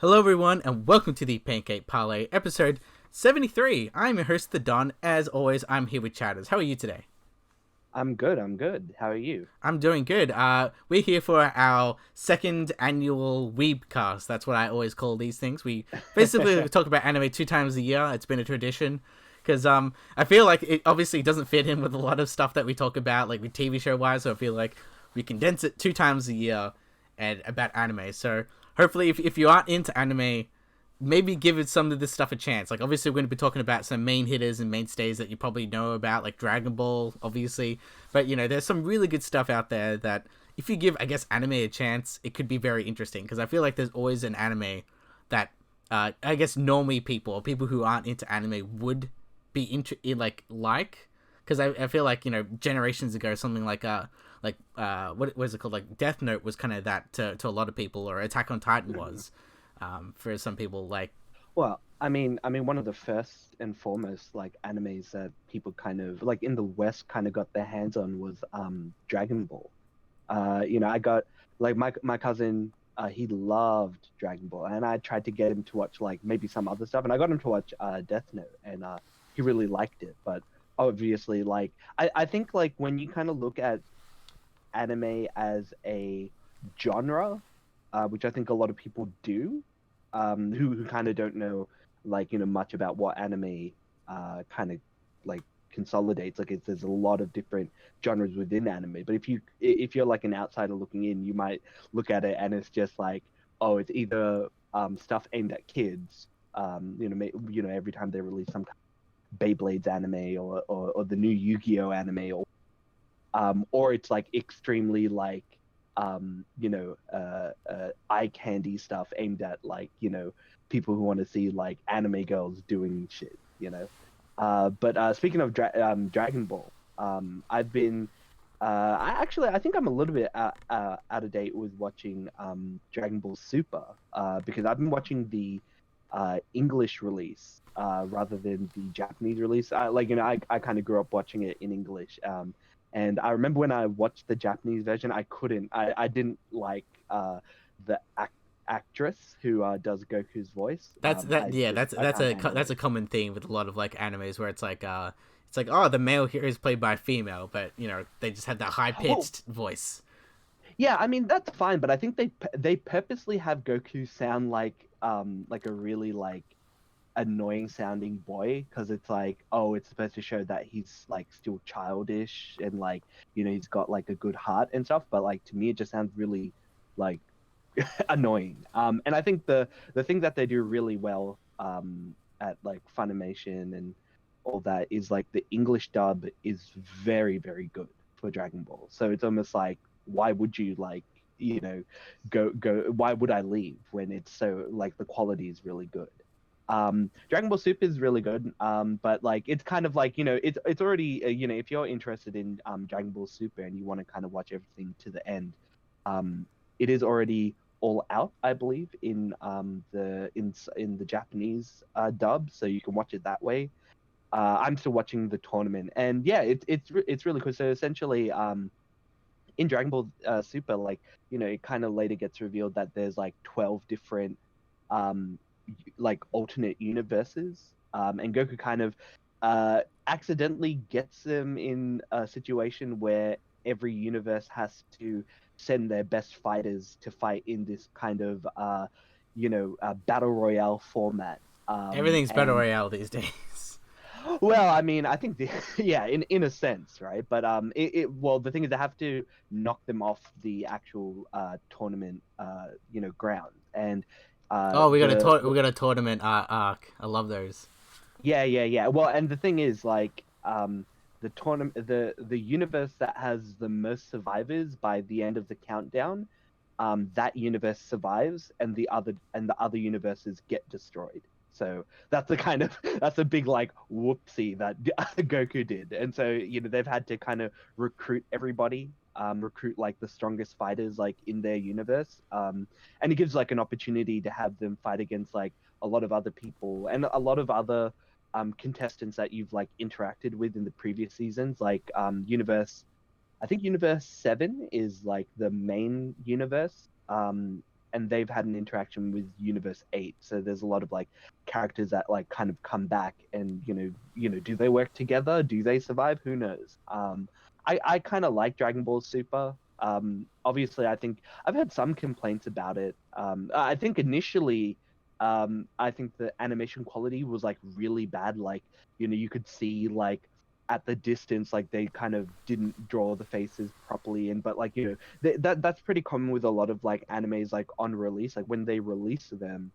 Hello, everyone, and welcome to the Pancake Parlay, episode 73. I'm your host, The Don. As always, I'm here with Chatters. How are you today? I'm good. I'm good. How are you? I'm doing good. We're here for our second annual Weebcast. That's what I always call these things. We basically talk about anime 2 times a year. It's been a tradition. Because I feel like it obviously doesn't fit in with a lot of stuff that we talk about, like with TV show wise. So I feel like we condense it 2 times a year and about anime. So hopefully, if you aren't into anime, maybe give it some of this stuff a chance. Like, obviously, we're going to be talking about some main hitters and mainstays that you probably know about, like Dragon Ball, obviously. But, there's some really good stuff out there that if you give, I guess, anime a chance, it could be very interesting. Because I feel like there's always an anime that, I guess, normie people or people who aren't into anime would be like. Because I feel like, generations ago, something what was it called? Like, Death Note was kind of that to a lot of people, or Attack on Titan was for some people, like. Well, I mean, one of the first and foremost like animes that people kind of like in the West kind of got their hands on was Dragon Ball. I got like my cousin, he loved Dragon Ball, and I tried to get him to watch like maybe some other stuff, and I got him to watch Death Note, and he really liked it. But obviously, like I think like when you kind of look at anime as a genre, which I think a lot of people do, who kind of don't know much about what anime kind of like consolidates. Like there's a lot of different genres within anime. But if you're like an outsider looking in, you might look at it and it's just like, oh, it's either stuff aimed at kids. Every time they release some kind of Beyblades anime or the new Yu-Gi-Oh anime, or it's like extremely like eye candy stuff aimed at like people who want to see like anime girls doing shit. But speaking of Dragon Ball, I've been I think I'm a little bit out of date with watching Dragon Ball Super, because I've been watching the English release rather than the Japanese release. I kind of grew up watching it in English. And I remember when I watched the Japanese version, I didn't like the actress who does Goku's voice. That's that. Yeah, I can't handle that's it. a common theme with a lot of like animes where it's like, oh, the male hero is played by a female, but they just have that high Well, pitched voice. yeah, I mean that's fine, but I think they purposely have Goku sound like a really like annoying sounding boy, because it's like, oh, it's supposed to show that he's like still childish and like he's got like a good heart and stuff, but like to me it just sounds really like annoying. And I think the thing that they do really well at like Funimation and all that is like the English dub is very, very good for Dragon Ball. So it's almost like, why would you like go? Why would I leave when it's so like the quality is really good? Dragon Ball Super is really good, but like it's kind of like it's already if you're interested in Dragon Ball Super and you want to kind of watch everything to the end, um, it is already all out, I believe, in the Japanese dub, so you can watch it that way. I'm still watching the tournament, and yeah, it's really cool. So essentially, in Dragon Ball Super, like it kind of later gets revealed that there's like 12 different um like alternate universes, and Goku kind of accidentally gets them in a situation where every universe has to send their best fighters to fight in this kind of battle royale format. Everything's battle And royale these days. well, I mean, I think yeah, in a sense, right? But well, the thing is, they have to knock them off the actual tournament ground, and Oh, the we got a tournament arc. I love those. yeah. Well, and the thing is, like, the tournament, the universe that has the most survivors by the end of the countdown, that universe survives, and the other universes get destroyed. So that's the kind of that's a big like whoopsie that Goku did, and so they've had to kind of recruit everybody, recruit like the strongest fighters like in their universe, and it gives like an opportunity to have them fight against like a lot of other people and a lot of other contestants that you've like interacted with in the previous seasons, like universe. I think Universe 7 is like the main universe. and they've had an interaction with Universe 8. So there's a lot of like characters that like kind of come back, and do they work together? Do they survive? Who knows? I kind of like Dragon Ball Super. Obviously, I think I've had some complaints about it. I think initially, I think the animation quality was like really bad. Like, you could see like at the distance, like they kind of didn't draw the faces properly. And but like that's pretty common with a lot of like animes like on release. Like when they release them,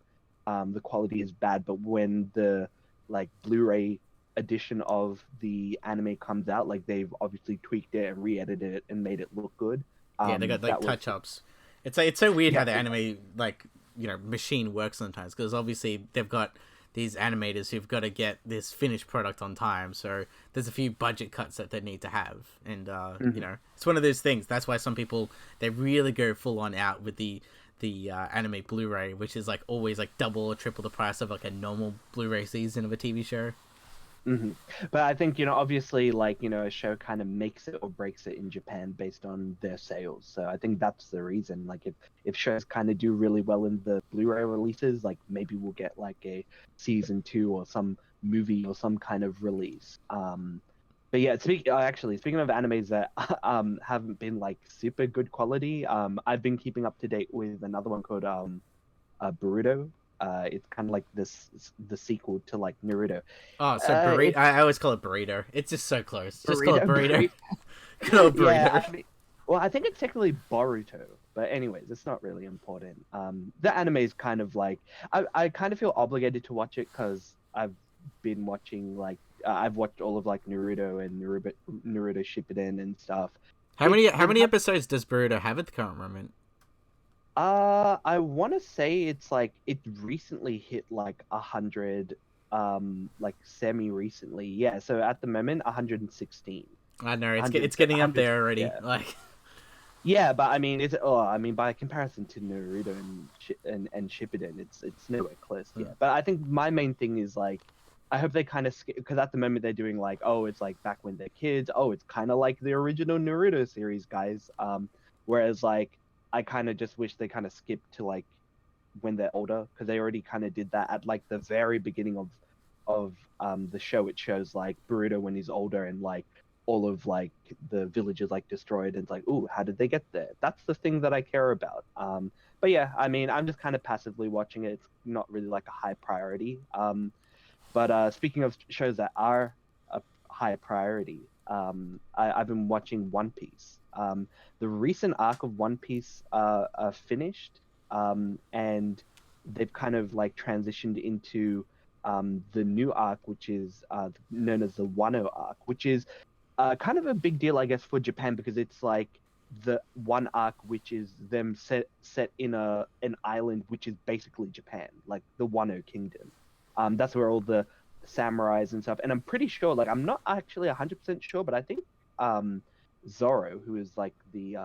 the quality is bad. But when the like Blu-ray edition of the anime comes out, like they've obviously tweaked it and re-edited it and made it look good. Yeah, they got like That was touch ups. It's so weird yeah, how the anime like machine works sometimes, because obviously they've got these animators who've got to get this finished product on time, so there's a few budget cuts that they need to have, and it's one of those things. That's why some people, they really go full on out with the anime Blu-ray, which is like always like double or triple the price of like a normal Blu-ray season of a TV show. hmm But I think, obviously, like, a show kind of makes it or breaks it in Japan based on their sales. So I think that's the reason. Like, if shows kind of do really well in the Blu-ray releases, like maybe we'll get like a season 2 or some movie or some kind of release. But yeah, speaking of animes that haven't been like super good quality, I've been keeping up to date with another one called Boruto. It's kind of like the sequel to like Naruto. Oh, so burrito. It's I always call it burrito. It's just so close. Just call it burrito, burrito. burrito. Good old Yeah, burrito. I mean, well, I think it's technically Boruto, but anyways, it's not really important. The anime is kind of like I kind of feel obligated to watch it because I've been watching like I've watched all of like Naruto and Naruto Shippuden and stuff. How It many had episodes does Burrito have at the current moment? I want to say it's like it recently hit like 100, like semi recently. Yeah, so at the moment 116. I know it's 100, getting up 100, there already. yeah. Like, Yeah, but I mean, I mean, by comparison to Naruto and Shippuden, it's nowhere close. Yeah, but I think my main thing is like, I hope they kind of because at the moment they're doing like, oh, it's like back when they're kids. Oh, it's kind of like the original Naruto series, guys. Whereas like, I kind of just wish they kind of skipped to like when they're older, because they already kind of did that at like the very beginning of the show. It shows like Boruto when he's older, and like all of like the villages like destroyed, and it's like, ooh, how did they get there? That's the thing that I care about. But yeah, I mean, I'm just kind of passively watching it. It's not really like a high priority. But speaking of shows that are a high priority, I've been watching One Piece. The recent arc of One Piece finished, and they've kind of like transitioned into the new arc, which is known as the Wano arc, which is kind of a big deal, I guess, for Japan, because it's like the one arc which is them set in an island which is basically Japan, like the Wano Kingdom. That's where all the samurais and stuff. And I'm pretty sure, like, I'm not actually 100% sure, but I think Zoro, who is like the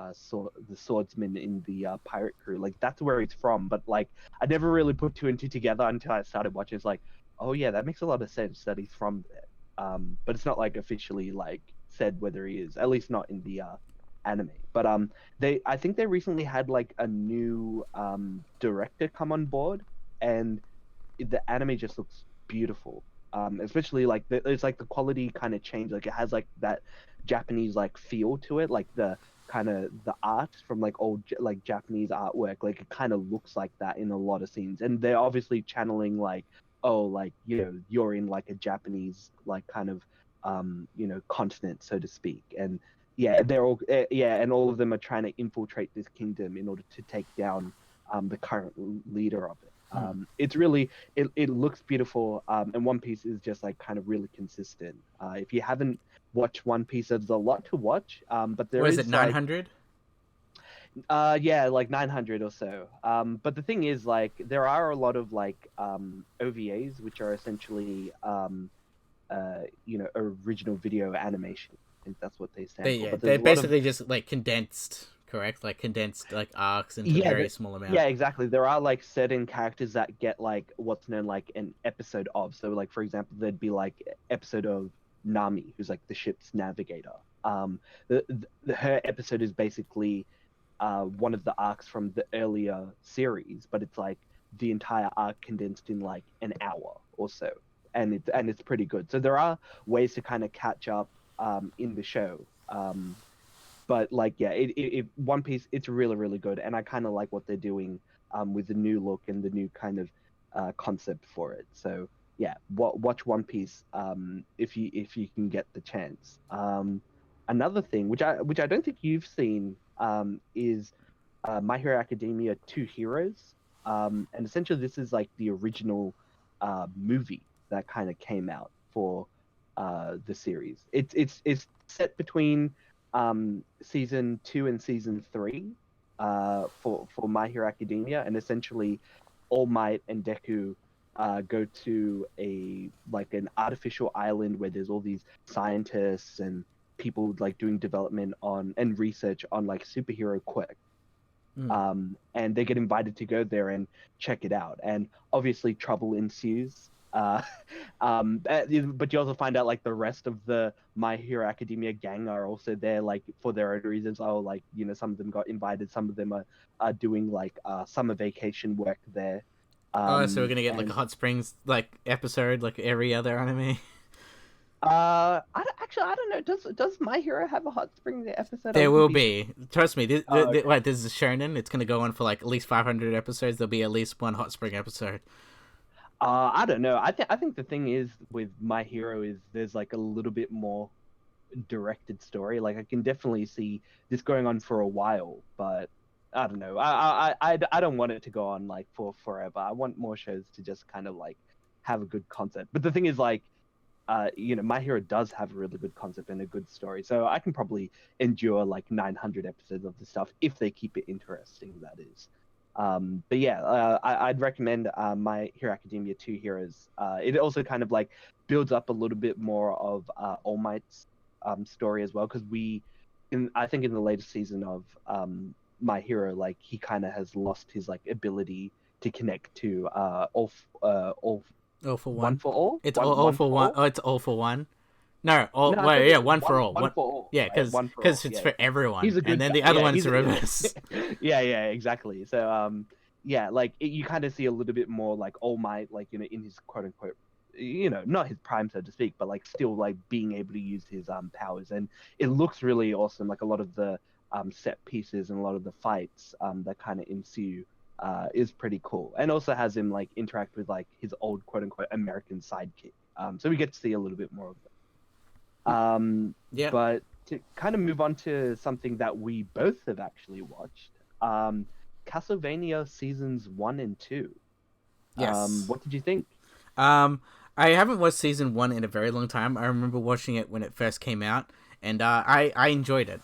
swordsman in the pirate crew, like that's where he's from. But like, I never really put two and two together until I started watching. It's like, oh yeah, that makes a lot of sense that he's from there. But it's not like officially like said whether he is, at least not in the anime. But I think they recently had like a new director come on board, and the anime just looks beautiful. Especially like it's like the quality kind of changed. Like it has like that Japanese like feel to it, like the kind of the art from like old like Japanese artwork. Like it kind of looks like that in a lot of scenes, and they're obviously channeling like, oh, like you're in like a Japanese like kind of continent, so to speak. And yeah, they're all yeah, and all of them are trying to infiltrate this kingdom in order to take down the current leader of it. It's really it looks beautiful, and One Piece is just like kind of really consistent. If you haven't watched One Piece, there's a lot to watch, but there what is it, is like 900? yeah, like 900 or so. But the thing is, like, there are a lot of like OVAs, which are essentially original video animation. I think that's what they stand for. But They're there's a lot of basically just like condensed, correct? Like condensed like arcs into a yeah, very small amount. yeah, exactly. There are like certain characters that get like what's known like an episode of. So like for example, there'd be like episode of Nami, who's like the ship's navigator. Her episode is basically one of the arcs from the earlier series, but it's like the entire arc condensed in like an hour or so, and it's pretty good. So there are ways to kind of catch up in the show. But like yeah, One Piece, it's really really good, and I kind of like what they're doing with the new look and the new kind of concept for it. So yeah, watch One Piece if you can get the chance. Another thing which I don't think you've seen is My Hero Academia Two Heroes, and essentially this is like the original movie that kind of came out for the series. It's set between season 2 and season 3 for My Hero Academia, and essentially All Might and Deku go to a like an artificial island where there's all these scientists and people like doing development on and research on like superhero quirks. Mm. And they get invited to go there and check it out, and obviously trouble ensues. But you also find out like the rest of the My Hero Academia gang are also there, like for their own reasons. Oh, like some of them got invited, some of them are doing like summer vacation work there. Oh, so we're gonna get like a And Hot Springs like episode, like every other anime. actually I don't know. Does My Hero have a Hot Spring episode? I There wouldn't will be sure. be. Trust me. Oh, okay. This is Shonen. It's gonna go on for like at least 500 episodes. There'll be at least one Hot Spring episode. I don't know. I think the thing is with My Hero is there's like a little bit more directed story. Like I can definitely see this going on for a while, but I don't know. I don't want it to go on like for forever. I want more shows to just kind of like have a good concept. But the thing is like My Hero does have a really good concept and a good story. So I can probably endure like 900 episodes of the stuff if they keep it interesting, that is. But yeah, I'd recommend My Hero Academia Two Heroes. It also kind of like builds up a little bit more of All Might's story as well, because I think in the latest season of My Hero, like he kind of has lost his like ability to connect to all All for one one. for all, It's all one for for one. all. Oh, it's all for one. No, all No, I well, think yeah, it's one for all. one One, for all, yeah, right? because One for all. it's Yeah, for yeah. everyone, He's a and good then guy. the other Yeah, one's he's the a, reverse. yeah, exactly. So yeah, like you kind of see a little bit more like All Might, like in his quote unquote, not his prime so to speak, but like still like being able to use his powers, and it looks really awesome. Like a lot of the set pieces and a lot of the fights that kind of ensue is pretty cool, and also has him like interact with like his old quote unquote American sidekick. So we get to see a little bit more of that. Yeah. But to kind of move on to something that we both have actually watched, Castlevania seasons 1 and 2. Yes. What did you think? Um, I haven't watched season one in a very long time. I remember watching it when it first came out, and I enjoyed it.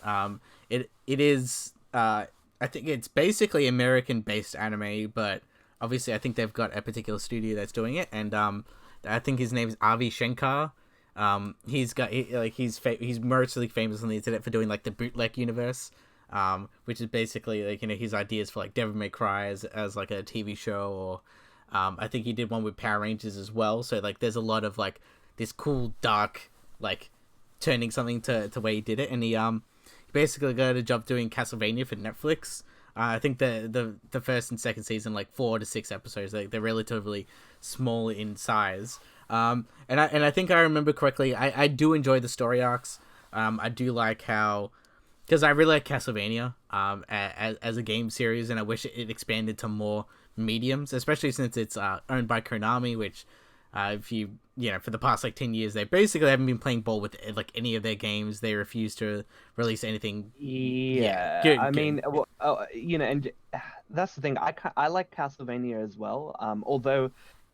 It is I think it's basically American based anime, but obviously I think they've got a particular studio that's doing it, and I think his name is Avi Shankar. He's mostly famous on the internet for doing like the bootleg universe, which is basically like his ideas for like Devil May Cry as like a TV show, or I think he did one with Power Rangers as well. So like there's a lot of like this cool dark like turning something to where he did it, and he basically got a job doing Castlevania for Netflix. I think the first and second season, like 4 to 6 episodes, they're relatively small in size. And I think I remember correctly. I do enjoy the story arcs. I do like how, because I really like Castlevania as a game series, and I wish it expanded to more mediums, especially since it's owned by Konami, which if for the past like 10 years they basically haven't been playing ball with like any of their games. They refuse to release anything. Yeah, Yeah, I good. mean, well, and that's the thing. I like Castlevania as well. Although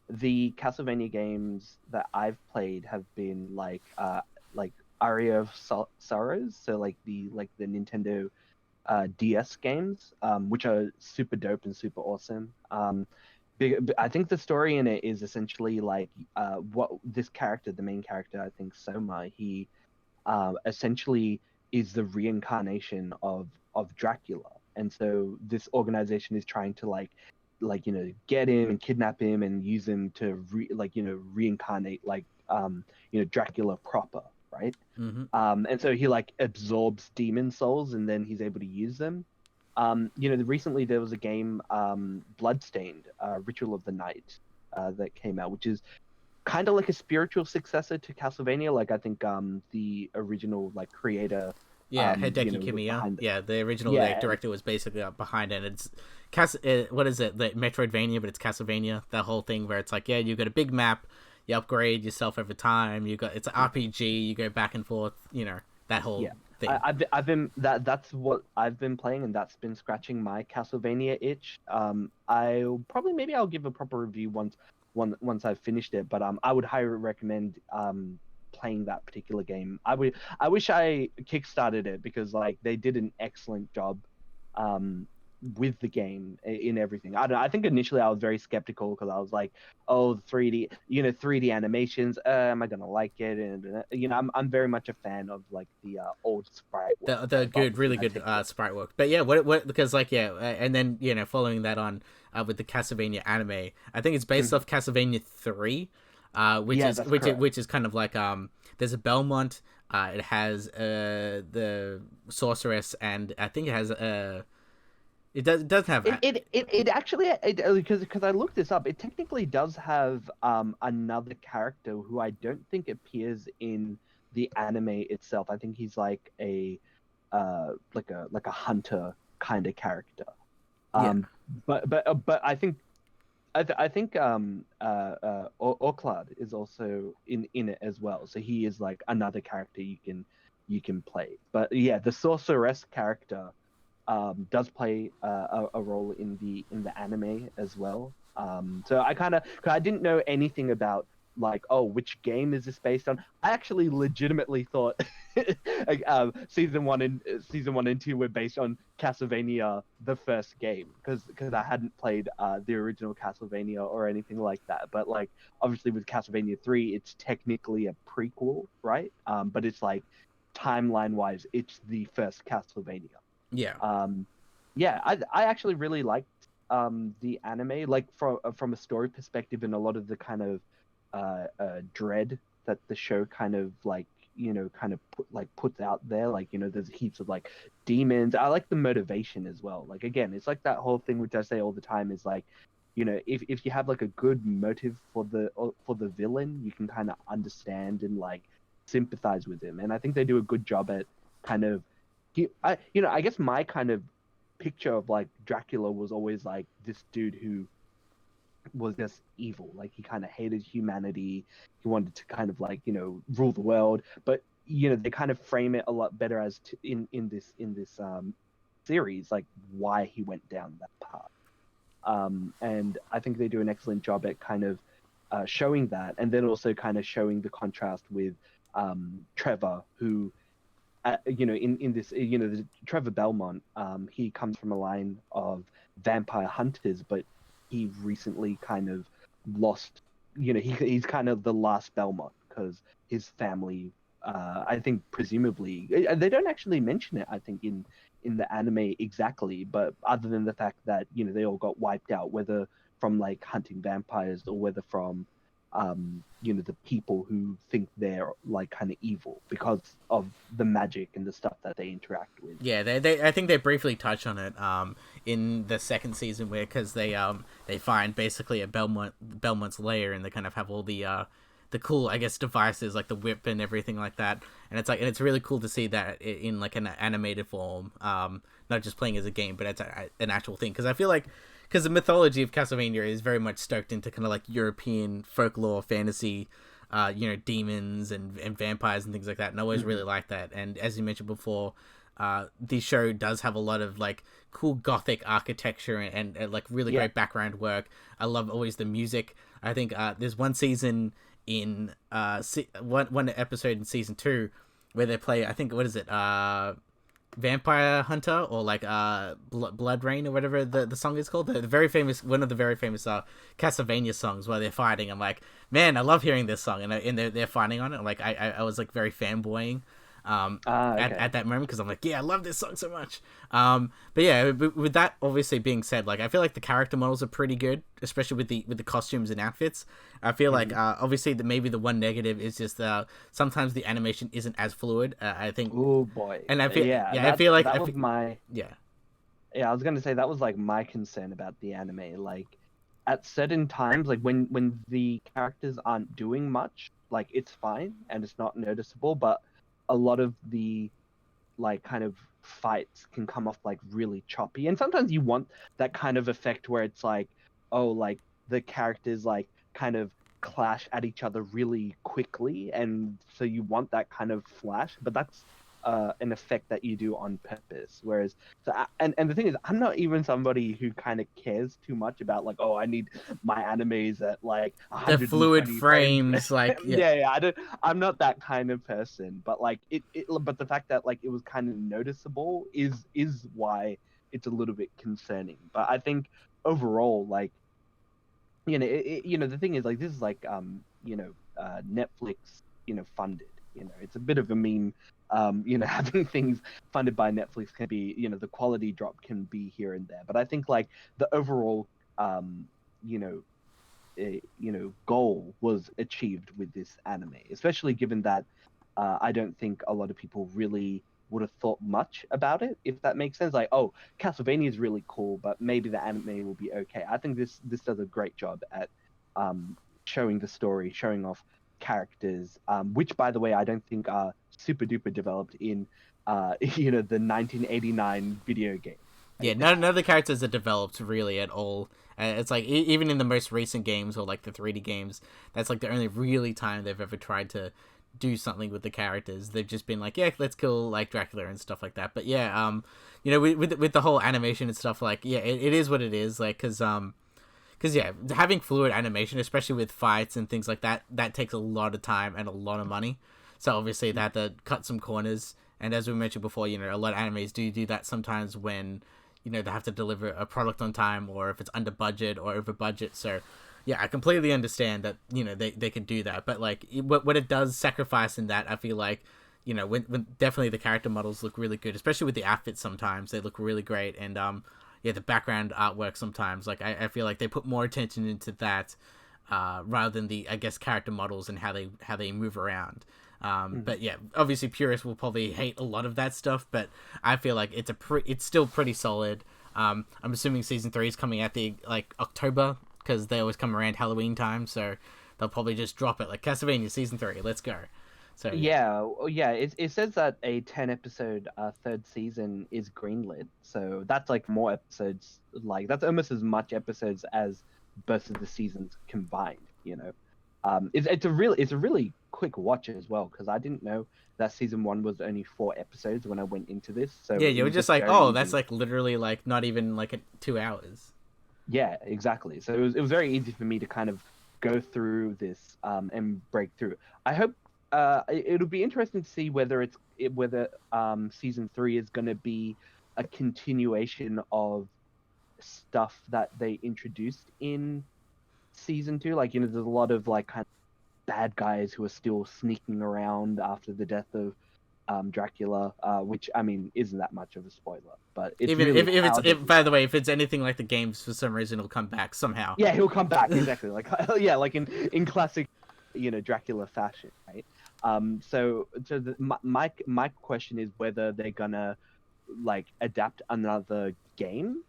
the Castlevania games that I've played have been like Aria of Sorrows, so like the Nintendo DS games, which are super dope and super awesome. I think the story in it is essentially like what this character, the main character, I think Soma, he essentially is the reincarnation of Dracula, and so this organization is trying to get him and kidnap him and use him to reincarnate Dracula proper, right? Mm-hmm. And so he like absorbs demon souls and then he's able to use them. Recently there was a game, Bloodstained, Ritual of the Night, that came out, which is kind of like a spiritual successor to Castlevania. Like I think the original like creator, Yeah, Hideki was Kamiya. behind it. Yeah, the original Yeah, and director was basically behind it. It's what is it? The Metroidvania, but it's Castlevania. That whole thing where it's like, yeah, you got a big map, you upgrade yourself over time. You got it's an RPG. You go back and forth. That whole yeah. thing. I've been that's what I've been playing, and that's been scratching my Castlevania itch. I'll probably maybe I'll give a proper review once I've finished it, but I would highly recommend playing that particular game. I wish I kickstarted it because like they did an excellent job um with the game in everything. I don't know, I think initially I was very skeptical because I was like, oh, 3D, 3D animations, am I gonna like it? And I'm very much a fan of like the old sprite work. The But good, obviously really that good takes it. sprite work. But yeah, what because like yeah, and then following that on with the Castlevania anime, I think it's based Mhm. off Castlevania 3, which Yeah, is that's correct. which is kind of like there's a Belmont, it has the sorceress, and I think it has it does have It actually, because I looked this up, it technically does have another character who I don't think appears in the anime itself. I think he's like a like a hunter kind of character. yeah. But I think Orklad is also in it as well. So he is like another character you can play. But yeah, the sorceress character does play a role in the anime as well. So I didn't know anything about like, oh, which game is this based on. I actually legitimately thought like, season one and two were based on Castlevania the first game because I hadn't played the original Castlevania or anything like that. But like obviously with Castlevania 3, it's technically a prequel, right? But it's like timeline wise, it's the first Castlevania. Yeah. um yeah, I actually really liked the anime, like from a story perspective, and a lot of the kind of dread that the show kind of like kind of puts out there. Like there's heaps of like demons. I like the motivation as well. Like again, it's like that whole thing which I say all the time is like, if you have like a good motive for the villain, you can kind of understand and like sympathize with him. And I think they do a good job at kind of I guess my kind of picture of like Dracula was always like this dude who was just evil. Like he kind of hated humanity. He wanted to kind of like rule the world. But they kind of frame it a lot better as in this series, like why he went down that path. And I think they do an excellent job at kind of showing that, and then also kind of showing the contrast with Trevor, who in this, Trevor Belmont, he comes from a line of vampire hunters, but he recently kind of lost, he's kind of the last Belmont because his family, I think presumably, they don't actually mention it, I think, in the anime exactly, but other than the fact that, they all got wiped out, whether from like hunting vampires or whether from the people who think they're like kind of evil because of the magic and the stuff that they interact with. Yeah, I think they briefly touch on it in the second season where because they find basically a Belmont's lair, and they kind of have all the cool, I guess, devices like the whip and everything like that, and it's really cool to see that in like an animated form, not just playing as a game, but it's an actual thing, because I feel like because the mythology of Castlevania is very much stoked into kind of like European folklore fantasy, demons and vampires and things like that, and I always really like that. And as you mentioned before, the show does have a lot of like cool gothic architecture and like really Yeah. great background work. I love always the music. I think there's one season in one episode in season 2 where they play, I think, what is it, Vampire Hunter, or like Blood Rain, or whatever the song is called, the very famous, one of the very famous Castlevania songs where they're fighting. I'm like, man, I love hearing this song, and they're fighting on it. Like I was like very fanboying Okay. at that moment, because I'm like, yeah, I love this song so much. But yeah, with that obviously being said, like I feel like the character models are pretty good, especially with the costumes and outfits. I feel like obviously maybe the one negative is just sometimes the animation isn't as fluid. I think, Oh boy. and I feel Yeah, yeah, I feel like that was my yeah. Yeah, I was gonna say that was like my concern about the anime. Like at certain times, like when the characters aren't doing much, like it's fine and it's not noticeable, but a lot of the like kind of fights can come off like really choppy. And sometimes you want that kind of effect where it's like, oh, like the characters like kind of clash at each other really quickly, and so you want that kind of flash, but that's an effect that you do on purpose. Whereas, and the thing is, I'm not even somebody who kind of cares too much about like, oh, I need my animes at like The fluid 120 frames. frames, like, yeah. Yeah, I don't. I'm not that kind of person. But like but the fact that like it was kind of noticeable is why it's a little bit concerning. But I think overall, like the thing is like this is like Netflix funded. It's a bit of a meme. Having things funded by Netflix can be, the quality drop can be here and there. But I think like the overall you know goal was achieved with this anime, especially given that I don't think a lot of people really would have thought much about it, if that makes sense. Like, oh, Castlevania is really cool, but maybe the anime will be okay. I think this does a great job at showing the story, showing off characters, which, by the way, I don't think are super duper developed in the 1989 video game. Yeah, none of the characters are developed really at all. It's like even in the most recent games or like the 3D games, that's like the only really time they've ever tried to do something with the characters. They've just been like, yeah, let's kill like Dracula and stuff like that. But yeah, with the whole animation and stuff, like, yeah, it is what it is. Like, cause yeah, having fluid animation, especially with fights and things like that, that takes a lot of time and a lot of money. So obviously they have to cut some corners. And as we mentioned before, a lot of animes do that sometimes when they have to deliver a product on time, or if it's under budget or over budget. So yeah, I completely understand that they could do that, but like what it does sacrifice in that, I feel like when definitely the character models look really good, especially with the outfits. Sometimes they look really great, and yeah, the background artwork sometimes, like I feel like they put more attention into that rather than the, I guess, character models and how they move around. But yeah, obviously purists will probably hate a lot of that stuff, but I feel like it's still pretty solid. I'm assuming season 3 is coming out the like October, because they always come around Halloween time, so they'll probably just drop it like Castlevania season 3. Let's go. So yeah. It says that a 10 episode third season is greenlit, so that's like more episodes. Like that's almost as much episodes as both of the seasons combined. It's a really quick watch as well, because I didn't know that season 1 was only 4 episodes when I went into this. So yeah, it you were was just like, very oh, easy. that's like literally like not even like 2 hours. Yeah, exactly. So it was very easy for me to kind of go through this and break through. I hope it'll be interesting to see whether season 3 is going to be a continuation of stuff that they introduced in season 2. Like, there's a lot of like kind of bad guys who are still sneaking around after the death of Dracula, which I mean isn't that much of a spoiler, but it's Even really by the way, if it's anything like the games, for some reason it'll come back somehow. yeah, he'll come back exactly like yeah, like in classic Dracula fashion, right? My question is whether they're gonna like adapt another game,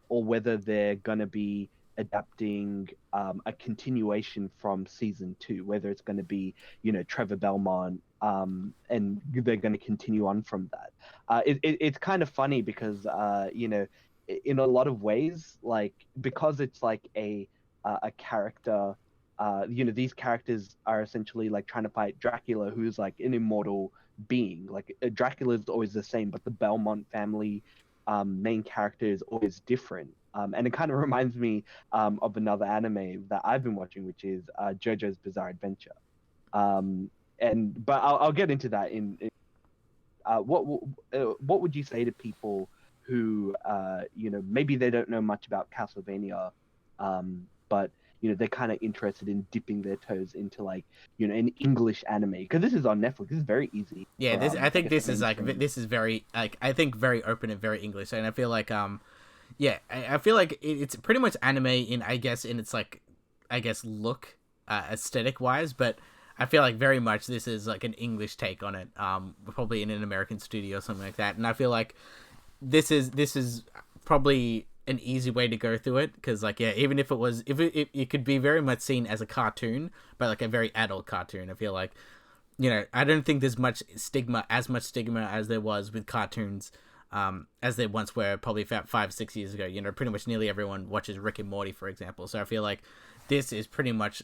or whether they're gonna be adapting a continuation from season 2, whether it's going to be Trevor Belmont, and they're going to continue on from that. It's kind of funny because in a lot of ways, like, because it's like a character, these characters are essentially like trying to fight Dracula, who's like an immortal being. Like Dracula is always the same, but the Belmont family main character is always different. And it kind of reminds me of another anime that I've been watching, which is JoJo's Bizarre Adventure. But I'll get into that in what would you say to people who maybe they don't know much about Castlevania, but they're kind of interested in dipping their toes into like an English anime, because this is on Netflix. This is very easy. Yeah, I think this is like mainstream. this is very like, I think very open and very English, and I feel like yeah, I feel like it's pretty much anime in, I guess, in its like, I guess, look, aesthetic wise, but I feel like very much this is like an English take on it, probably in an American studio or something like that. And I feel like this is probably an easy way to go through it, because like yeah, even if it was, if it could be very much seen as a cartoon, but like a very adult cartoon. I feel like, you know, I don't think there's much stigma, as there was with cartoons, as there once were probably about 5-6 years ago. You know, pretty much nearly everyone watches Rick and Morty, for example. So I feel like this is pretty much,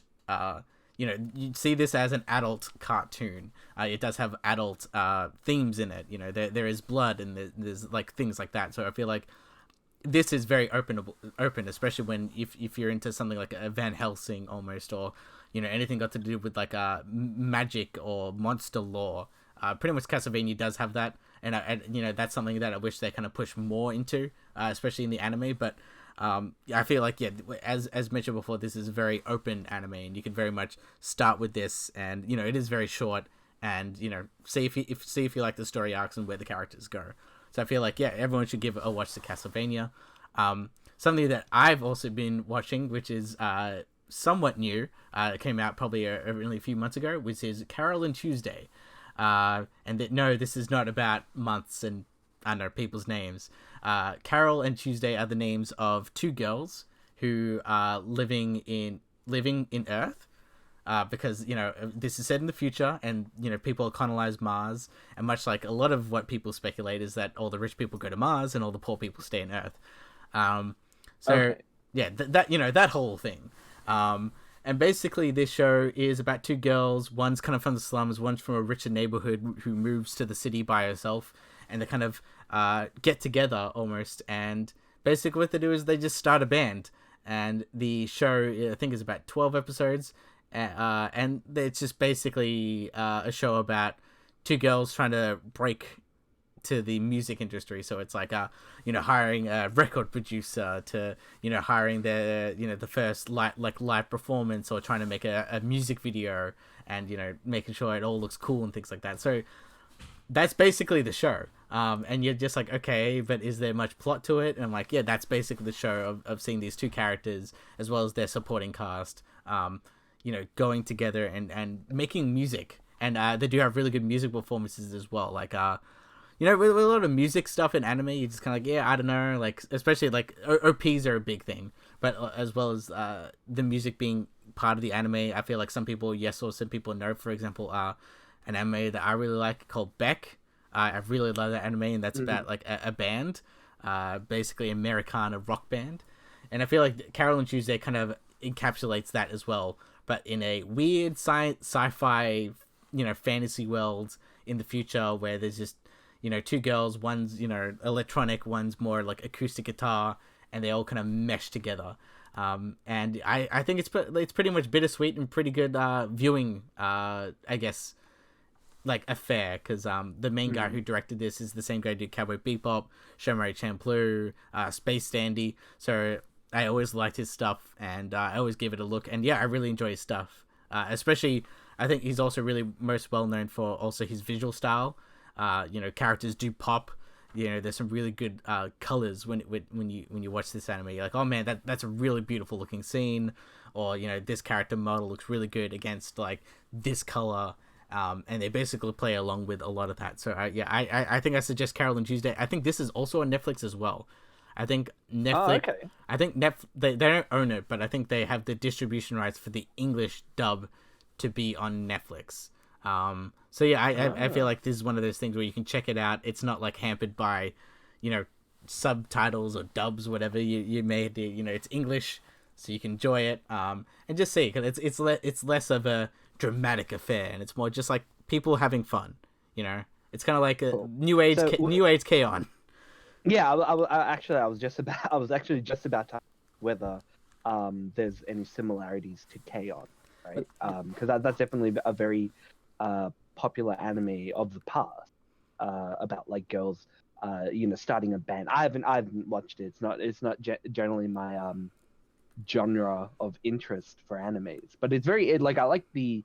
you know, you see this as an adult cartoon. It does have adult themes in it. You know, there is blood and there's like things like that. So I feel like this is very open, especially when if you're into something like a Van Helsing almost, or you know anything got to do with like magic or monster lore. Pretty much Castlevania does have that, and you know that's something that I wish they kind of push more into, especially in the anime. But I feel like yeah, as mentioned before, this is a very open anime, and you can very much start with this, and you know it is very short, and you know see if you like the story arcs and where the characters go. So I feel like, yeah, everyone should give a watch to Castlevania. Something that I've also been watching, which is somewhat new, it came out probably only a few months ago, which is Carole Tuesday. And that, no, this is not about months and, I don't know, people's names. Carole and Tuesday are the names of two girls who are living in Earth. Because, you know, this is set in the future and, you know, people colonize Mars. And much like a lot of what people speculate is that all the rich people go to Mars and all the poor people stay on Earth. Okay. Yeah, that, you know, that whole thing. And basically this show is about two girls. One's kind of from the slums. One's from a richer neighborhood who moves to the city by herself. And they kind of get together almost. And basically what they do is they just start a band. And the show, I think, is about 12 episodes. And it's just basically a show about two girls trying to break to the music industry. So it's like, you know, hiring a record producer to, you know, hiring the first live performance, or trying to make a music video, and, you know, making sure it all looks cool and things like that. So that's basically the show. And you're just like, okay, but is there much plot to it? And I'm like, yeah, that's basically the show of seeing these two characters as well as their supporting cast, you know, going together and making music. And they do have really good music performances as well. Like, you know, with a lot of music stuff in anime, you're just kind of like, yeah, I don't know. Like, especially like OPs are a big thing. But as well as the music being part of the anime, I feel like some people yes or some people no. For example, an anime that I really like called Beck. I really love that anime, and that's about like a band, basically Americana rock band. And I feel like Carole Tuesday kind of encapsulates that as well, but in a weird sci-fi, you know, fantasy world in the future, where there's just, you know, two girls, one's, you know, electronic, one's more like acoustic guitar, and they all kind of mesh together. And I think it's pretty much bittersweet and pretty good viewing, I guess, like affair, because the main guy who directed this is the same guy who did Cowboy Bebop, Samurai Champloo, Space Dandy. So I always liked his stuff, and I always give it a look. And yeah, I really enjoy his stuff. Especially, I think he's also really most well known for also his visual style. You know, characters do pop. You know, there's some really good colors when you watch this anime. You're like, oh man, that's a really beautiful looking scene. Or, you know, this character model looks really good against like this color. And they basically play along with a lot of that. So yeah, I think I suggest Carole Tuesday. I think this is also on Netflix as well. I think Netflix. Oh, okay. I think they don't own it, but I think they have the distribution rights for the English dub to be on Netflix. So yeah, I feel like this is one of those things where you can check it out. It's not like hampered by, you know, subtitles or dubs, whatever you may do. You know, it's English, so you can enjoy it. And just see, because it's less of a dramatic affair, and it's more just like people having fun. You know, it's kind of like a cool. new age K-On! Yeah, I was actually just about to ask whether there's any similarities to K-On! Right? Because that's definitely a very popular anime of the past, about like girls, you know, starting a band. I haven't watched it. It's not generally my genre of interest for animes, but it's very like I like the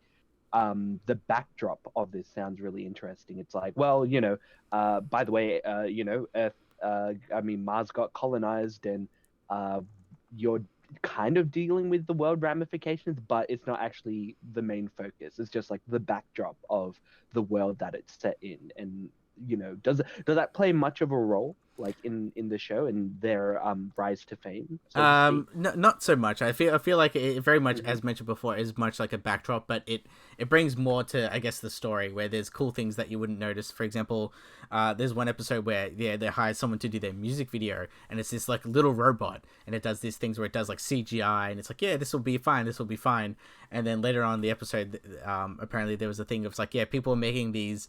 backdrop of this. Sounds really interesting. It's like, well, you know, by the way, you know, Earth, I mean, Mars got colonized, and you're kind of dealing with the world ramifications, but it's not actually the main focus. It's just like the backdrop of the world that it's set in. And, you know, does that play much of a role like in the show and their rise to fame, so to speak? Not so much. I feel like it very much, Hmm. as mentioned before, is much like a backdrop, but it brings more to, I guess, the story, where there's cool things that you wouldn't notice. For example, there's one episode where they hire someone to do their music video, and it's this like little robot, and it does these things where it does like CGI, and it's like, yeah, this will be fine, this will be fine. And then later on in the episode, apparently there was a thing of like, yeah, people are making these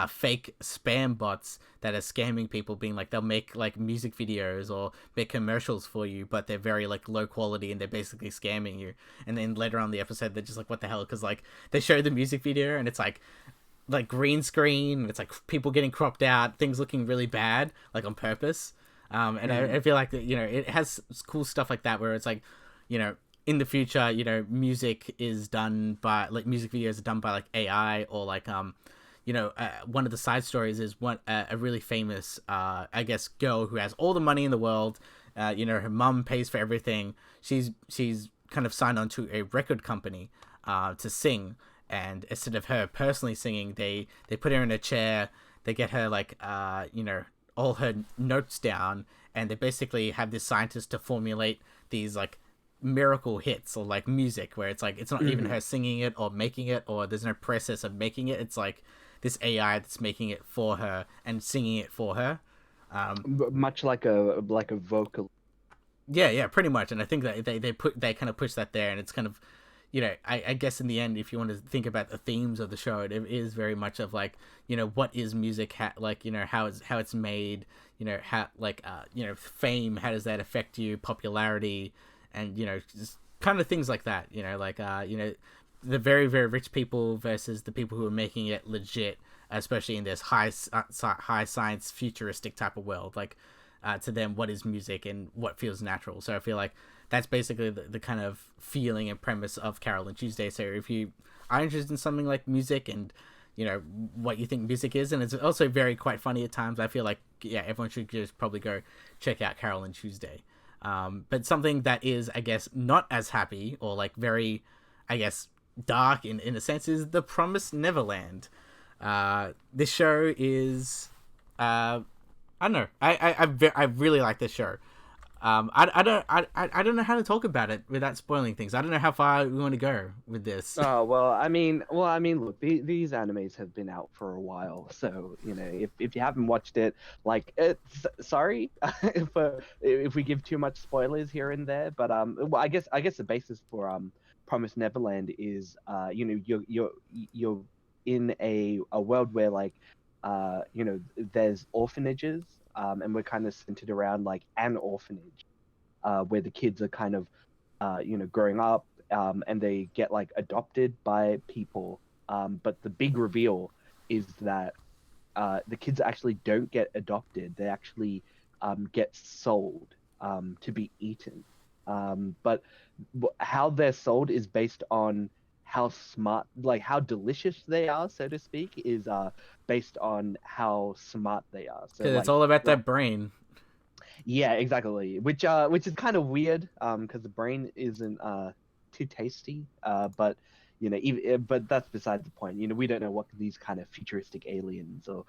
fake spam bots that are scamming people, being like, they'll make like music videos or make commercials for you, but they're very like low quality and they're basically scamming you. And then later on in the episode, they're just like, what the hell? Because like they show the music video and it's like green screen, and it's like people getting cropped out, things looking really bad, like on purpose. And I feel like, you know, it has cool stuff like that where it's like, you know, in the future, you know, music is done by like music videos are done by like AI, or like you know, one of the side stories is one a really famous, I guess, girl who has all the money in the world. You know, her mum pays for everything. She's kind of signed on to a record company to sing, and instead of her personally singing, they put her in a chair. They get her like you know, all her notes down, and they basically have this scientist to formulate these like miracle hits or like music where it's like it's not even Hmm. her singing it or making it, or there's no process of making it. It's like this AI that's making it for her and singing it for her. Um, Much like a vocal. yeah, pretty much. And I think that they kind of push that there, and it's kind of, you know, I guess in the end, if you want to think about the themes of the show, it is very much of like, you know, what is music, like, you know, how it's made, you know, how like you know, fame, how does that affect you, popularity, and you know, just kind of things like that, you know, like you know, the very very rich people versus the people who are making it legit, especially in this high science futuristic type of world, like to them, what is music and what feels natural. So I feel like that's basically the kind of feeling and premise of Carole Tuesday. So if you are interested in something like music and, you know, what you think music is, and it's also very quite funny at times, I feel like, yeah, everyone should just probably go check out Carole Tuesday. But something that is, I guess, not as happy or like very, I guess, dark in a sense is The Promised Neverland. This show is I don't know. I really like this show. I don't know how to talk about it without spoiling things. I don't know how far we want to go with this. Oh, look, these animes have been out for a while, so you know, if you haven't watched it, like, it's, sorry if we give too much spoilers here and there, but well, I guess the basis for Promised Neverland is you know, you're in a world where like you know, there's orphanages, and we're kind of centered around like an orphanage, where the kids are kind of you know, growing up, and they get like adopted by people. But the big reveal is that the kids actually don't get adopted. They actually get sold to be eaten. But how they're sold is based on how smart, like how delicious they are, so to speak, is based on how smart they are. So Because it's all about like that brain. yeah, exactly. Which is kind of weird, because the brain isn't too tasty. But you know, but that's beside the point. You know, we don't know what these kind of futuristic aliens or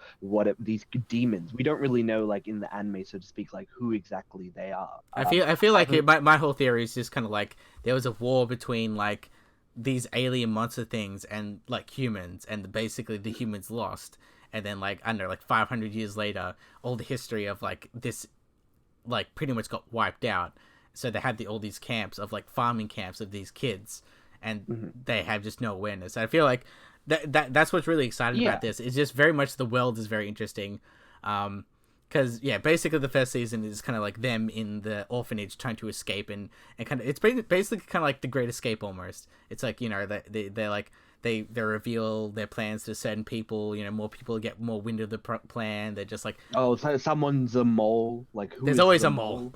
these demons. We don't really know, like in the anime, so to speak, like who exactly they are. I feel like Other, my whole theory is just kind of like there was a war between like these alien monster things and like humans, and basically the humans lost. And then like I don't know, like 500 years later, all the history of like this like pretty much got wiped out. So they had all these camps of like farming camps of these kids, and mhm. they have just no awareness. I feel like that's what's really exciting about Yeah, this. It's just very much the world is very interesting. Because yeah, basically the first season is kind of like them in the orphanage trying to escape, and kind of it's basically kind of like the Great Escape almost. It's like, you know, they're like they reveal their plans to certain people. You know, more people get more wind of the plan. They're just like, oh, so someone's a mole. Like, who there's is always the a mole. mole?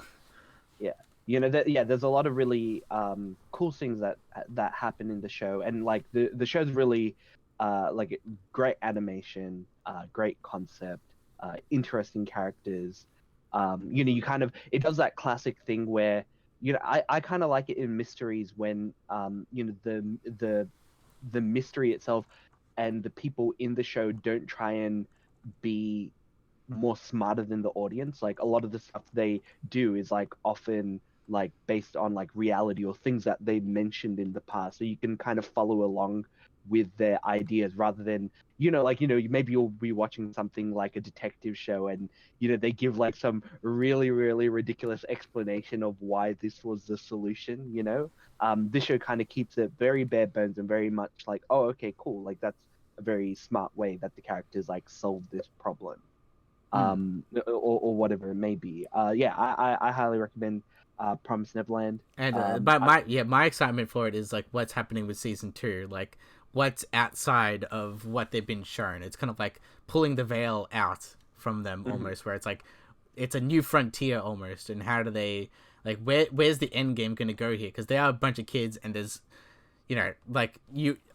Yeah, you know that. Yeah, there's a lot of really cool things that happen in the show, and like the show's really like great animation, great concept, interesting characters. You know, you kind of, it does that classic thing where, you know, I kind of like it in mysteries when you know, the mystery itself and the people in the show don't try and be more smarter than the audience. Like a lot of the stuff they do is like often like based on like reality or things that they mentioned in the past, so you can kind of follow along with their ideas rather than like maybe you'll be watching something like a detective show and they give like some really really ridiculous explanation of why this was the solution. This show kind of keeps it very bare bones and very much like, oh, okay, cool, like that's a very smart way that the characters like solve this problem, Mm. or whatever it may be. Yeah, I highly recommend Promise Neverland. And Um, but I, my excitement for it is like what's happening with season 2, like what's outside of what they've been shown. It's kind of like pulling the veil out from them mhm. almost, where it's like it's a new frontier almost. And how do they like where's the end game going to go here? Because they are a bunch of kids, and there's like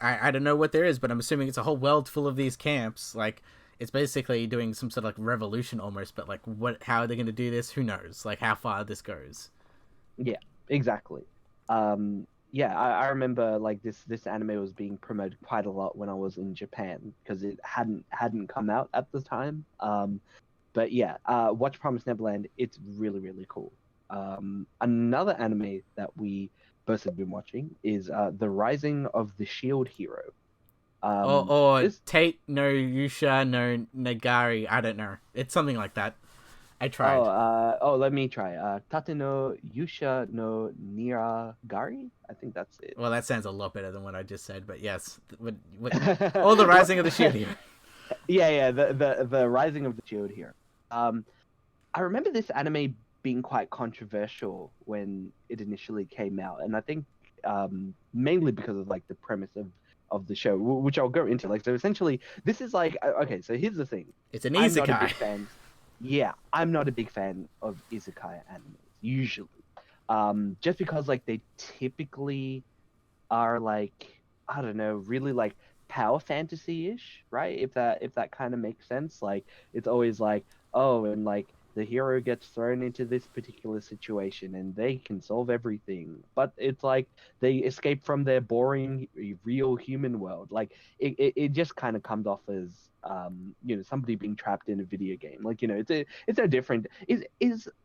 I don't know what there is, but I'm assuming it's a whole world full of these camps. Like it's basically doing some sort of like revolution almost, but like how are they going to do this? Who knows? Like how far this goes. Yeah, exactly. Yeah, I remember like this anime was being promoted quite a lot when I was in Japan because it hadn't come out at the time. But yeah, watch Promise Neverland. It's really really cool. Another anime that we both have been watching is The Rising of the Shield Hero. Or This Tate no Yusha no Nagari. I don't know. It's something like that. I tried. let me try. Tate no Yusha no Niragari. I think that's it. Well, that sounds a lot better than what I just said. But yes, all the Well, rising of the shield here. yeah, the Rising of the Shield here. Um, I remember this anime being quite controversial when it initially came out, and I think mainly because of like the premise of the show, which I'll go into. Like, so essentially, this is like okay. So here's the thing: It's an I'm not a isekai. big fan. Yeah, I'm not a big fan of isekai animes usually, just because like they typically are like, I don't know, really like power fantasy-ish, right? If that kind of makes sense. Like it's always like, oh, and like the hero gets thrown into this particular situation and they can solve everything. But it's like they escape from their boring real human world. Like it just kind of comes off as somebody being trapped in a video game. Like, it's no different.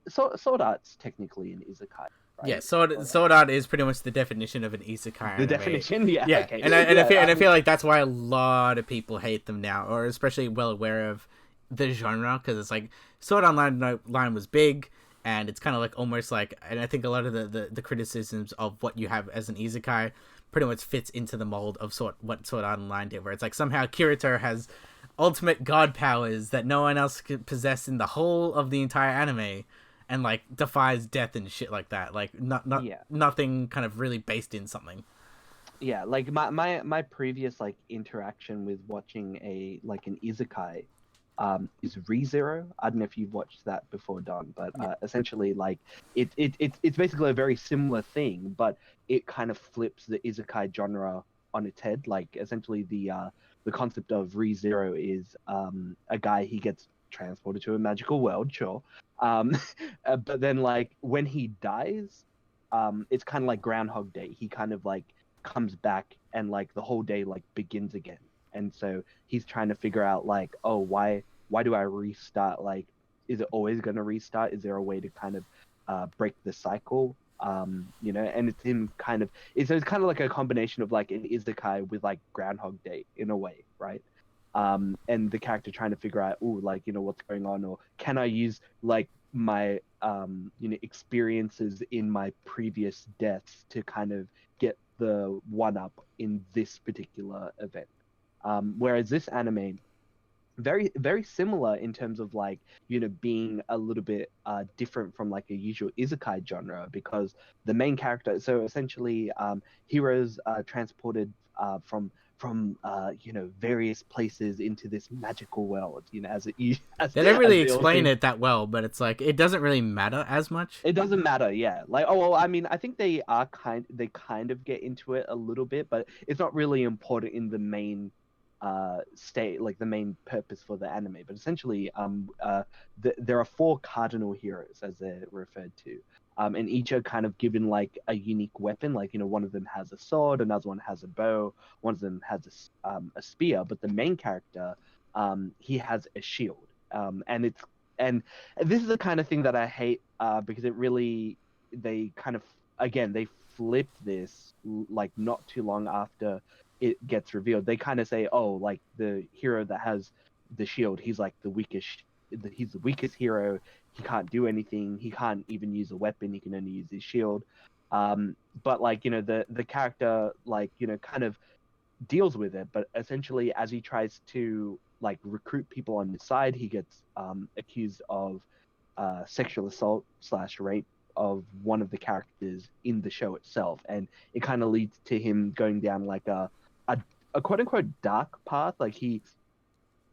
Sword Art's technically an isekai, Yeah, right? Sword Art is pretty much the definition of an isekai The anime. definition, yeah, Yeah, okay, and yeah. I feel like that's why a lot of people hate them now, or especially well aware of the genre, because it's like Sword Line was big, and it's kind of like almost like, and I think a lot of the criticisms of what you have as an isekai pretty much fits into the mold of what Sword Art Online did, where it's like somehow Kirito has ultimate god powers that no one else could possess in the whole of the entire anime, and like defies death and shit like that. Like Yeah, nothing kind of really based in something. yeah. Like my previous like interaction with watching a like an isekai, is ReZero. I don't know if you've watched that before, Don, but Yeah. essentially like it's basically a very similar thing, but it kind of flips the isekai genre on its head. Like essentially the concept of ReZero is a guy, he gets transported to a magical world, sure, um, but then like when he dies, it's kind of like Groundhog Day. He kind of like comes back and like the whole day like begins again. And so he's trying to figure out like, oh, why do I restart? Like, is it always going to restart? Is there a way to kind of break the cycle? And it's him kind of it's kind of like a combination of like an isekai with like Groundhog Day in a way, right? And the character trying to figure out, oh, like, what's going on, or can I use like my experiences in my previous deaths to kind of get the one up in this particular event. Whereas this anime, very very similar in terms of like being a little bit different from like a usual isekai genre, because the main character, so essentially heroes transported from various places into this magical world, as it They don't as really they all explain say. it that well, but it's like it doesn't really matter as much. It doesn't matter, yeah. Like, oh well, I mean, I think they kind of get into it a little bit, but it's not really important in the main state, like the main purpose for the anime. But essentially, there are four cardinal heroes as they're referred to. And each are kind of given like a unique weapon. Like, one of them has a sword, another one has a bow, one of them has a spear, but the main character, he has a shield. And and this is the kind of thing that I hate, because it really, they kind of, again, they flip this like not too long after it gets revealed. They kind of say, oh, like the hero that has the shield, he's like the weakest. He's the weakest hero. He can't do anything. He can't even use a weapon. He can only use his shield. But like, the character, like, kind of deals with it, but essentially as he tries to like recruit people on his side, he gets accused of sexual assault slash rape of one of the characters in the show itself, and it kind of leads to him going down like a, a quote unquote dark path. Like he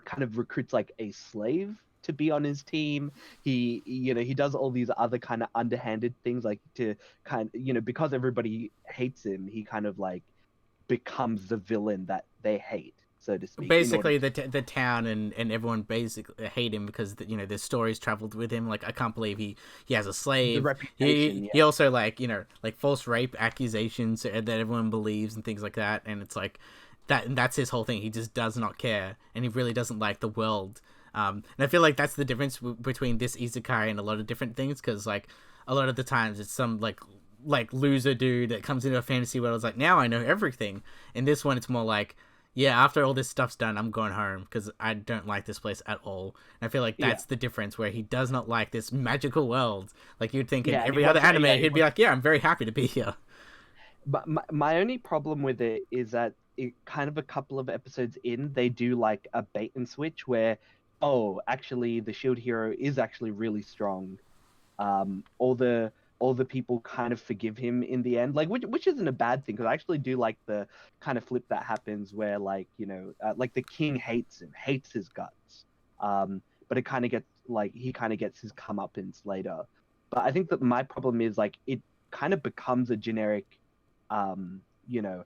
kind of recruits like a slave to be on his team. He does all these other kind of underhanded things, like to kind of, because everybody hates him, he kind of like becomes the villain that they hate, so to speak. In order Basically, the town and everyone basically hate him because their stories traveled with him. Like I can't believe he has a the slave. reputation, He yeah. also like like false rape accusations that everyone believes and things like that. And it's like that's his whole thing. He just does not care, and he really doesn't like the world. And I feel like that's the difference between this isekai and a lot of different things, because like a lot of the times it's some like loser dude that comes into a fantasy world. It's like, now I know everything. In this one, it's more like, yeah, after all this stuff's done, I'm going home because I don't like this place at all. And I feel like Yeah, that's the difference, where he does not like this magical world. Like you'd think in yeah, and he every other wants, anime, yeah, he he'd be wants. like, yeah, I'm very happy to be here. But my only problem with it is that it kind of, a couple of episodes in, they do like a bait and switch where, oh, actually the shield hero is actually really strong. All the people kind of forgive him in the end, like, which isn't a bad thing, because I actually do like the kind of flip that happens where, like, like the king hates him, hates his guts. But it kind of gets like, he kind of gets his comeuppance later. But I think that my problem is like, it kind of becomes a generic, um, you know,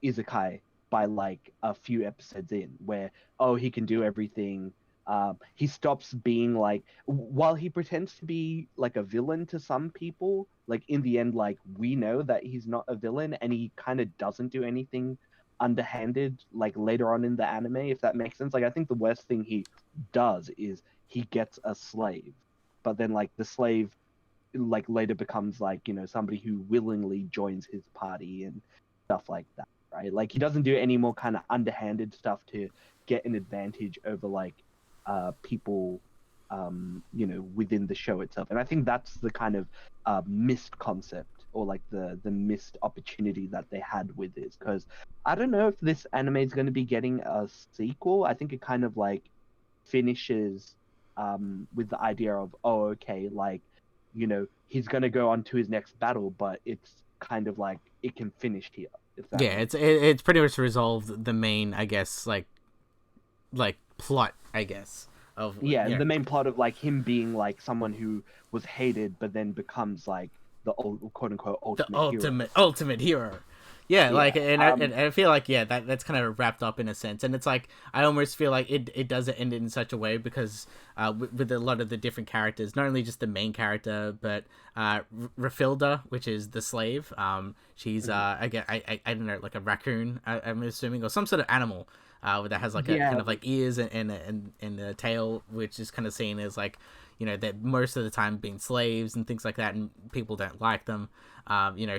isekai by like a few episodes in, where, oh, he can do everything. He stops being like, while he pretends to be like a villain to some people, like in the end, like we know that he's not a villain, and he kind of doesn't do anything underhanded like later on in the anime, if that makes sense. Like I think the worst thing he does is he gets a slave, but then like the slave like later becomes like, somebody who willingly joins his party and stuff like that, right? Like he doesn't do any more kind of underhanded stuff to get an advantage over like people, within the show itself. And I think that's the kind of missed concept, or like the missed opportunity that they had with this, because I don't know if this anime is going to be getting a sequel. I think it kind of like finishes with the idea of, oh, okay, like, he's going to go on to his next battle, but it's kind of like it can finish here, if that Yeah, makes it's pretty much resolved the main, I guess, like plot, I guess, of Yeah, the main plot of like him being like someone who was hated but then becomes like the old, quote unquote, the ultimate hero. ultimate hero. Yeah, like, Yeah. and I feel like, yeah, that's kind of wrapped up in a sense, and it's like I almost feel like it doesn't end in such a way, because with a lot of the different characters, not only just the main character, but Rafilda, which is the slave. She's Mhm. I don't know, like a raccoon, I'm assuming, or some sort of animal. That has like a Yeah, kind of like ears and a tail, which is kind of seen as like, that most of the time being slaves and things like that, and people don't like them.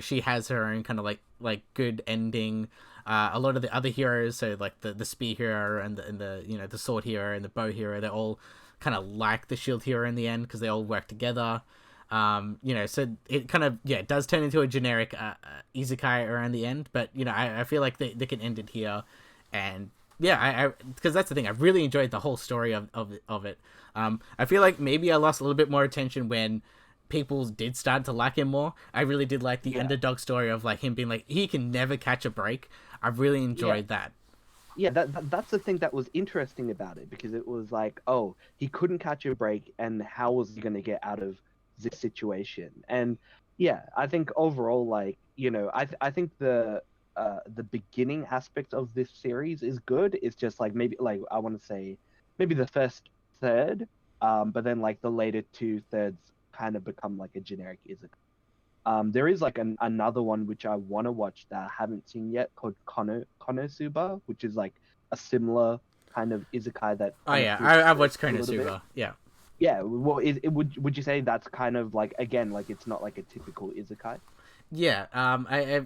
She has her own kind of like good ending. A lot of the other heroes, so like the spear hero and the the sword hero and the bow hero, they all kind of like the shield hero in the end, because they all work together. So it kind of, yeah, it does turn into a generic isekai around the end, but I feel like they can end it here. And yeah, I because that's the thing, I really enjoyed the whole story of it. I feel like maybe I lost a little bit more attention when people did start to like him more. I really did like the yeah, underdog story of like him being like, he can never catch a break. I really yeah, enjoyed that. yeah. That's the thing that was interesting about it, because it was like, oh, he couldn't catch a break, and how was he going to get out of this situation? And yeah, I think overall, like, I think the beginning aspect of this series is good. It's just like, maybe like, I want to say maybe the first third, but then like the later two thirds kind of become like a generic isekai. There is like another one which I want to watch that I haven't seen yet, called Konosuba, which is like a similar kind of isekai that Oh kind of yeah, flips I've watched a little bit? Konosuba. Yeah. Yeah. Well, would you say that's kind of like, again, like it's not like a typical isekai? Yeah,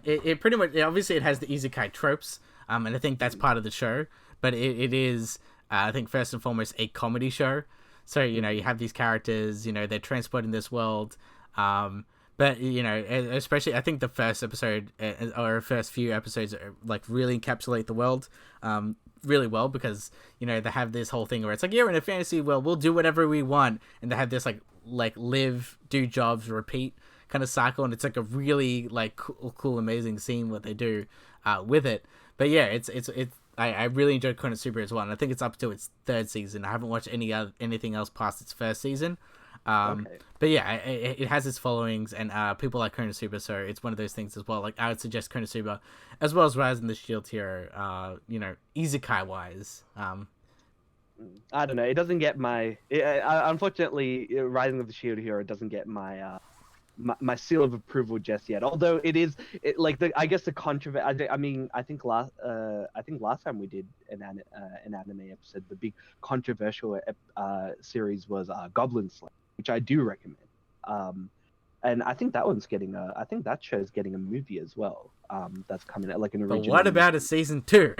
it pretty much obviously it has the isekai tropes, and I think that's Mm, part of the show. But it is, I think first and foremost a comedy show. So you mhm. have these characters, they're transported in this world, but especially I think the first episode or first few episodes like really encapsulate the world, really well because they have this whole thing where it's like you're in a fantasy world, we'll do whatever we want, and they have this like live, do jobs, repeat kind of cycle, and it's like a really like cool amazing scene what they do with it. But yeah, it's I really enjoyed Konosuba as well, and I think it's up to its third season. I haven't watched anything else past its first season. Okay. But yeah, it has its followings, and people like Konosuba, so it's one of those things as well. Like I would suggest Konosuba, as well as Rise and the Shield Hero. Isekai wise. I don't know. It doesn't get unfortunately, Rising of the Shield Hero doesn't get my seal of approval just yet. Although like I guess the controversy. I mean, I think last time we did an anime episode, the big controversial series was Goblin Slayer, which I do recommend. Um, and I think I think that show's getting a movie as well. That's coming out, like an But original what about a movie. season two?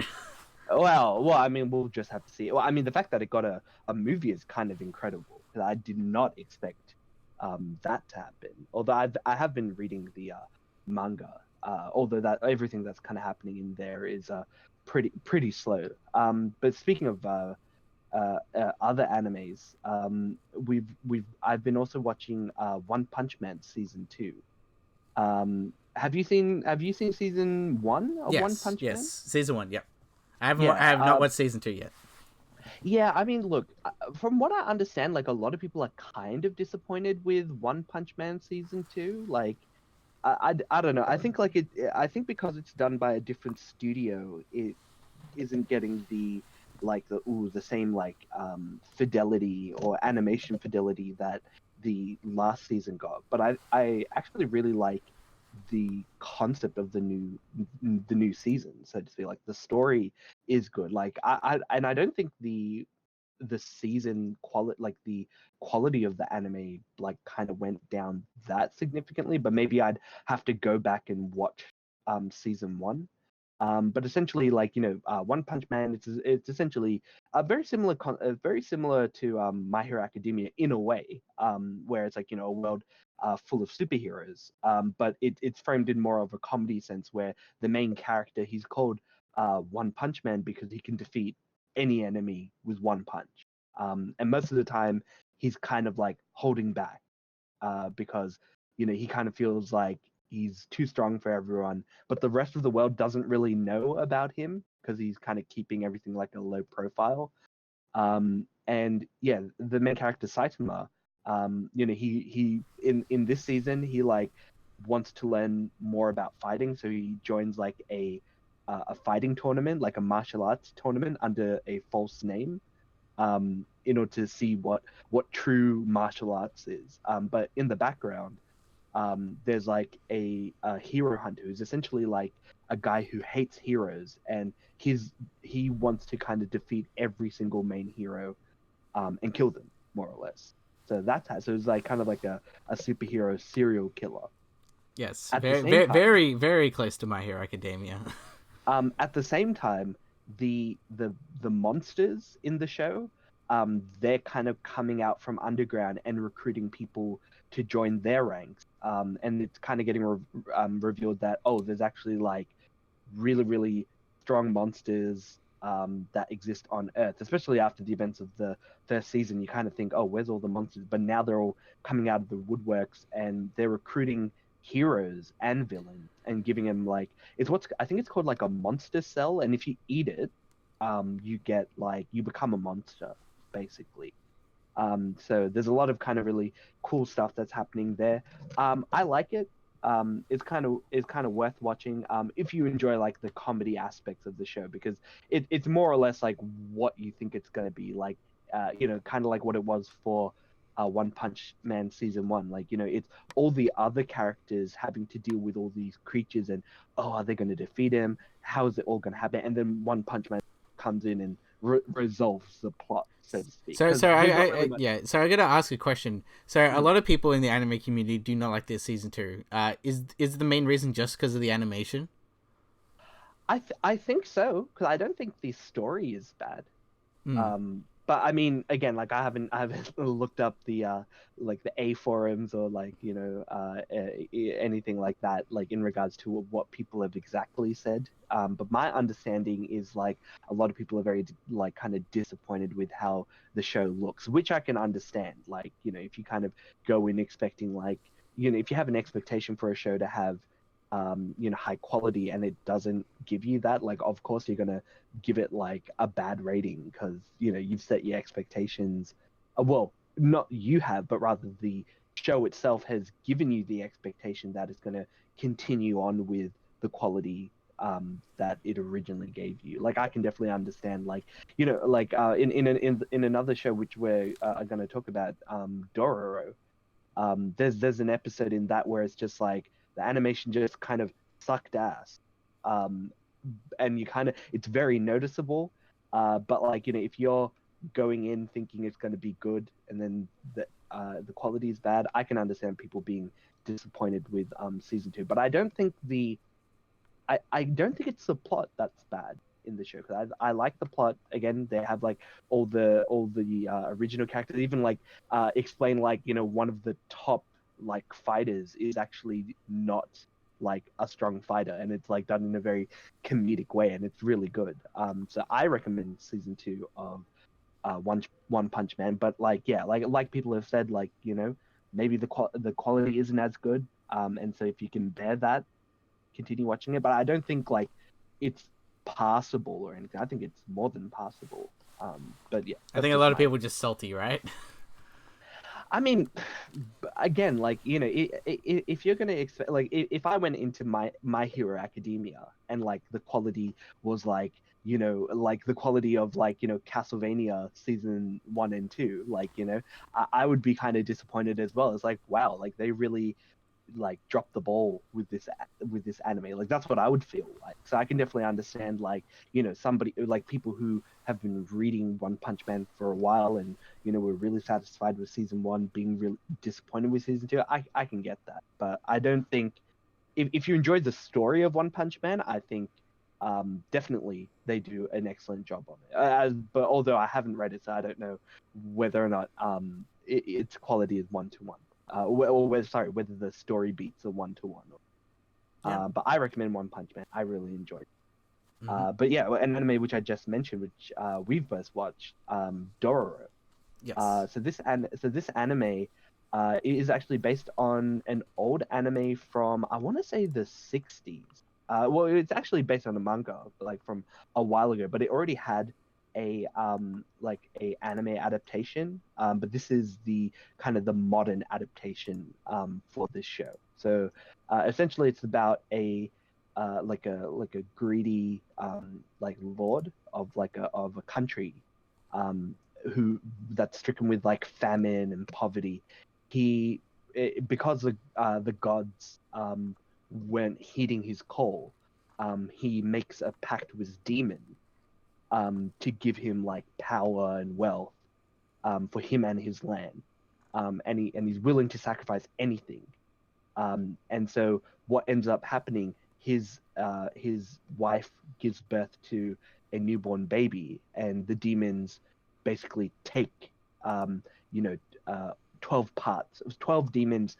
Well, I mean, we'll just have to see. Well, I mean, the fact that it got a movie is kind of incredible. I did not expect that to happen. Although I have been reading the manga, although that everything that's kind of happening in there is pretty slow. But speaking of other animes, I've been also watching One Punch Man season 2. Have you seen season 1 of One Yes, Punch yes, Man? season one. Yep. I Yeah. have not watched season two yet. Yeah, I mean, look, from what I understand, like a lot of people are kind of disappointed with One Punch Man season 2. Like, I don't know. I think I think because it's done by a different studio, it isn't getting the same like fidelity or animation fidelity that the last season got. But I actually really like the concept of the new season, so to speak. Like the story is good. Like I don't think the season quality, like the quality of the anime, like kind of went down that significantly. But maybe I'd have to go back and watch season 1. But essentially, like One Punch Man, it's essentially very similar to My Hero Academia in a way, where it's like a world full of superheroes, but it's framed in more of a comedy sense, where the main character, he's called One Punch Man because he can defeat any enemy with one punch, and most of the time he's kind of like holding back because he kind of feels like he's too strong for everyone, but the rest of the world doesn't really know about him because he's kind of keeping everything like a low profile. And yeah, the main character Saitama, he in this season he like wants to learn more about fighting, so he joins like a fighting tournament, like a martial arts tournament under a false name, in order to see what true martial arts is. But in the background, there's like a hero hunter who's essentially like a guy who hates heroes, and he wants to kind of defeat every single main hero, and kill them more or less. So it's like kind of like a superhero serial killer. Yes, At the very, same very, time, very, very close to My Hero Academia. at the same time, the monsters in the show, they're kind of coming out from underground and recruiting people to join their ranks. And it's kind of getting revealed that, oh, there's actually like really really strong monsters that exist on Earth. Especially after the events of the first season, you kind of think, oh, where's all the monsters? But now they're all coming out of the woodworks, and they're recruiting heroes and villains and giving them like, I think it's called like a monster cell, and if you eat it, you get like, you become a monster basically. So there's a lot of kind of really cool stuff that's happening there. I like it. It's kind of worth watching if you enjoy like the comedy aspects of the show, because it's more or less like what you think it's going to be like. Kind of like what it was for One Punch Man season 1. Like, it's all the other characters having to deal with all these creatures, and, oh, are they going to defeat him? How is it all going to happen? And then One Punch Man comes in and resolves the plot, so to speak. So, Because so there's not really much. yeah. So I gotta ask a question. So a Mm. lot of people in the anime community do not like this season two. Is the main reason just because of the animation? I think so, because I don't think the story is bad. Hmm. But I mean, again, like I haven't looked up the like the A forums or like anything like that, like in regards to what people have exactly said. But my understanding is like a lot of people are very like kind of disappointed with how the show looks, which I can understand. Like, if you kind of go in expecting like, if you have an expectation for a show to have high quality and it doesn't give you that, like of course you're gonna give it like a bad rating because you've set your expectations. Well, not you have, but rather the show itself has given you the expectation that it's going to continue on with the quality that it originally gave you. Like I can definitely understand, like like in another show which we're going to talk about, Dororo. There's an episode in that where it's just like the animation just kind of sucked ass. Um, and you kind of it's very noticeable. But like if you're going in thinking it's going to be good and then the quality is bad, I can understand people being disappointed with season two. But I don't think it's the plot that's bad in the show, because I like the plot. Again, they have like all the original characters, even like explain like one of the top like fighters is actually not like a strong fighter, and it's like done in a very comedic way, and it's really good. So I recommend season two of One Punch Man. But like yeah, like people have said, like maybe the quality isn't as good. And so if you can bear that, continue watching it. But I don't think like it's passable or anything. I think it's more than passable. But yeah, I that's think a just lot of my. people are just salty, right? I mean, again, like if you're gonna expect, like if I went into My Hero Academia and like the quality was like like the quality of like Castlevania season 1 and 2, like I would be kind of disappointed as well. It's like wow, like they really like drop the ball with this anime. Like that's what I would feel like. So I can definitely understand like somebody like people who have been reading One Punch Man for a while and were really satisfied with season one being really disappointed with season two. I can get that, but I don't think if you enjoyed the story of One Punch Man, I think definitely they do an excellent job on it. But although I haven't read it, so I don't know whether or not its quality is 1 to 1. Sorry, whether the story beats are 1 to 1. Yeah. But I recommend One Punch Man. I really enjoyed it. Hmm. But yeah, an anime which I just mentioned, which we've both watched, Dororo. Yes. So this anime is actually based on an old anime from I want to say the 60s. Well, it's actually based on a manga like from a while ago, but it already had a like a anime adaptation. But this is the kind of the modern adaptation for this show. So essentially, it's about a greedy like lord of a country um who that's stricken with like famine and poverty. Because the gods weren't heeding his call, he makes a pact with demons to give him like power and wealth for him and his land. And he's willing to sacrifice anything. And so what ends up happening, his wife gives birth to a newborn baby, and the demons basically take um, you know 12 parts. 12 demons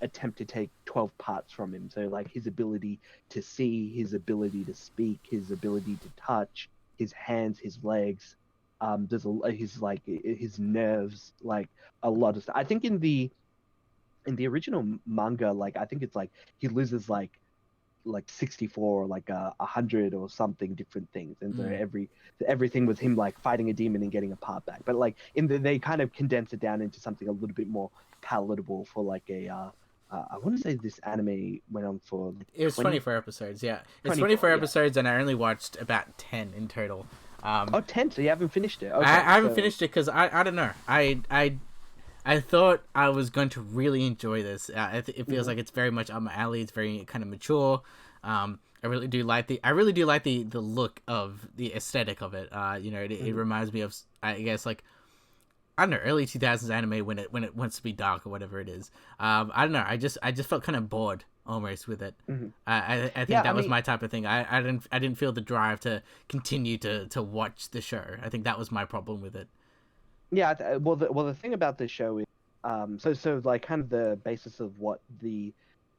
attempt to take 12 parts from him. So like his ability to see, his ability to speak, his ability to touch, his hands, his legs. His nerves, like a lot of stuff. I think in the original manga, like I think it's like he loses like 64 or like 100 or something different things, and so Mm. everything was him like fighting a demon and getting a part back. But like they kind of condense it down into something a little bit more palatable for like I want to say this anime went on for like It was 20 24 episodes. Yeah, it's 24, 24 yeah. episodes, and I only watched about 10 in total. Oh, 10, so you haven't finished it. I, Okay, I haven't so finished it because I don't know. I thought I was going to really enjoy this. It feels mhm. like it's very much up my alley. It's very kind of mature. I really do like the look of the aesthetic of it. It Mhm. reminds me of, I guess, like, I don't know, early 2000s anime when it wants to be dark or whatever it is. I don't know. I just felt kind of bored almost with it. Mhm. I think Yeah, I that was mean, my type of thing. I didn't feel the drive to continue to watch the show. I think that was my problem with it. yeah. Well, the thing about this show is, so like kind of the basis of what the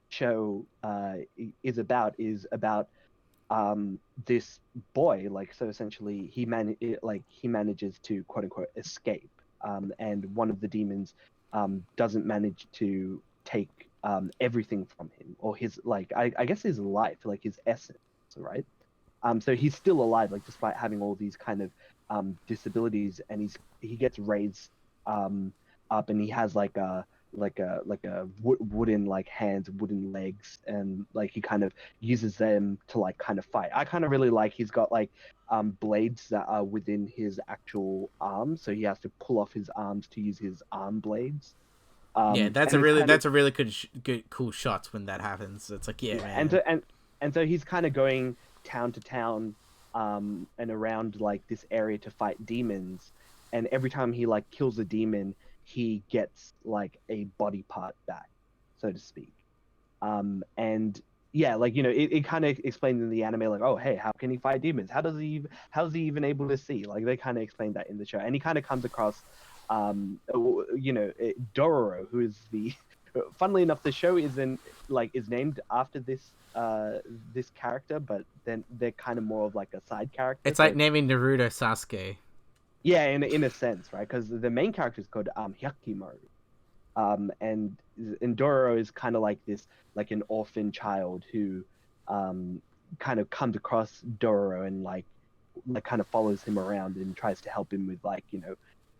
show is about this boy, like, so essentially he manages to quote unquote escape, and one of the demons doesn't manage to take everything from him, or his, like, I guess his life, like his essence, right? So he's still alive, like, despite having all these kind of disabilities, and he gets raised um up, and he has like a wooden like hands, wooden legs, and like he kind of uses them to like kind of fight. I kind of really like he's got like blades that are within his actual arms, so he has to pull off his arms to use his arm blades. Yeah, And it's kind of, that's a really good cool shot when that happens. It's like, yeah, yeah, and man. so and so he's kind of going town to town, and around like this area to fight demons. And every time he like kills a demon, he gets like a body part back, so to speak. And yeah, like, it kind of explains in the anime, like, oh hey, how can he fight demons? How's he even able to see? Like, they kind of explain that in the show, and he kind of comes across, Dororo, who is the funnily enough, the show is named after this character, but then they're kind of more of like a side character. It's So like it's, naming Naruto Sasuke. yeah, in a sense, right? Because the main character is called Hyakimaru, and Dororo is kind of like this, like an orphan child who um kind of comes across Dororo, and like kind of follows him around and tries to help him with, like,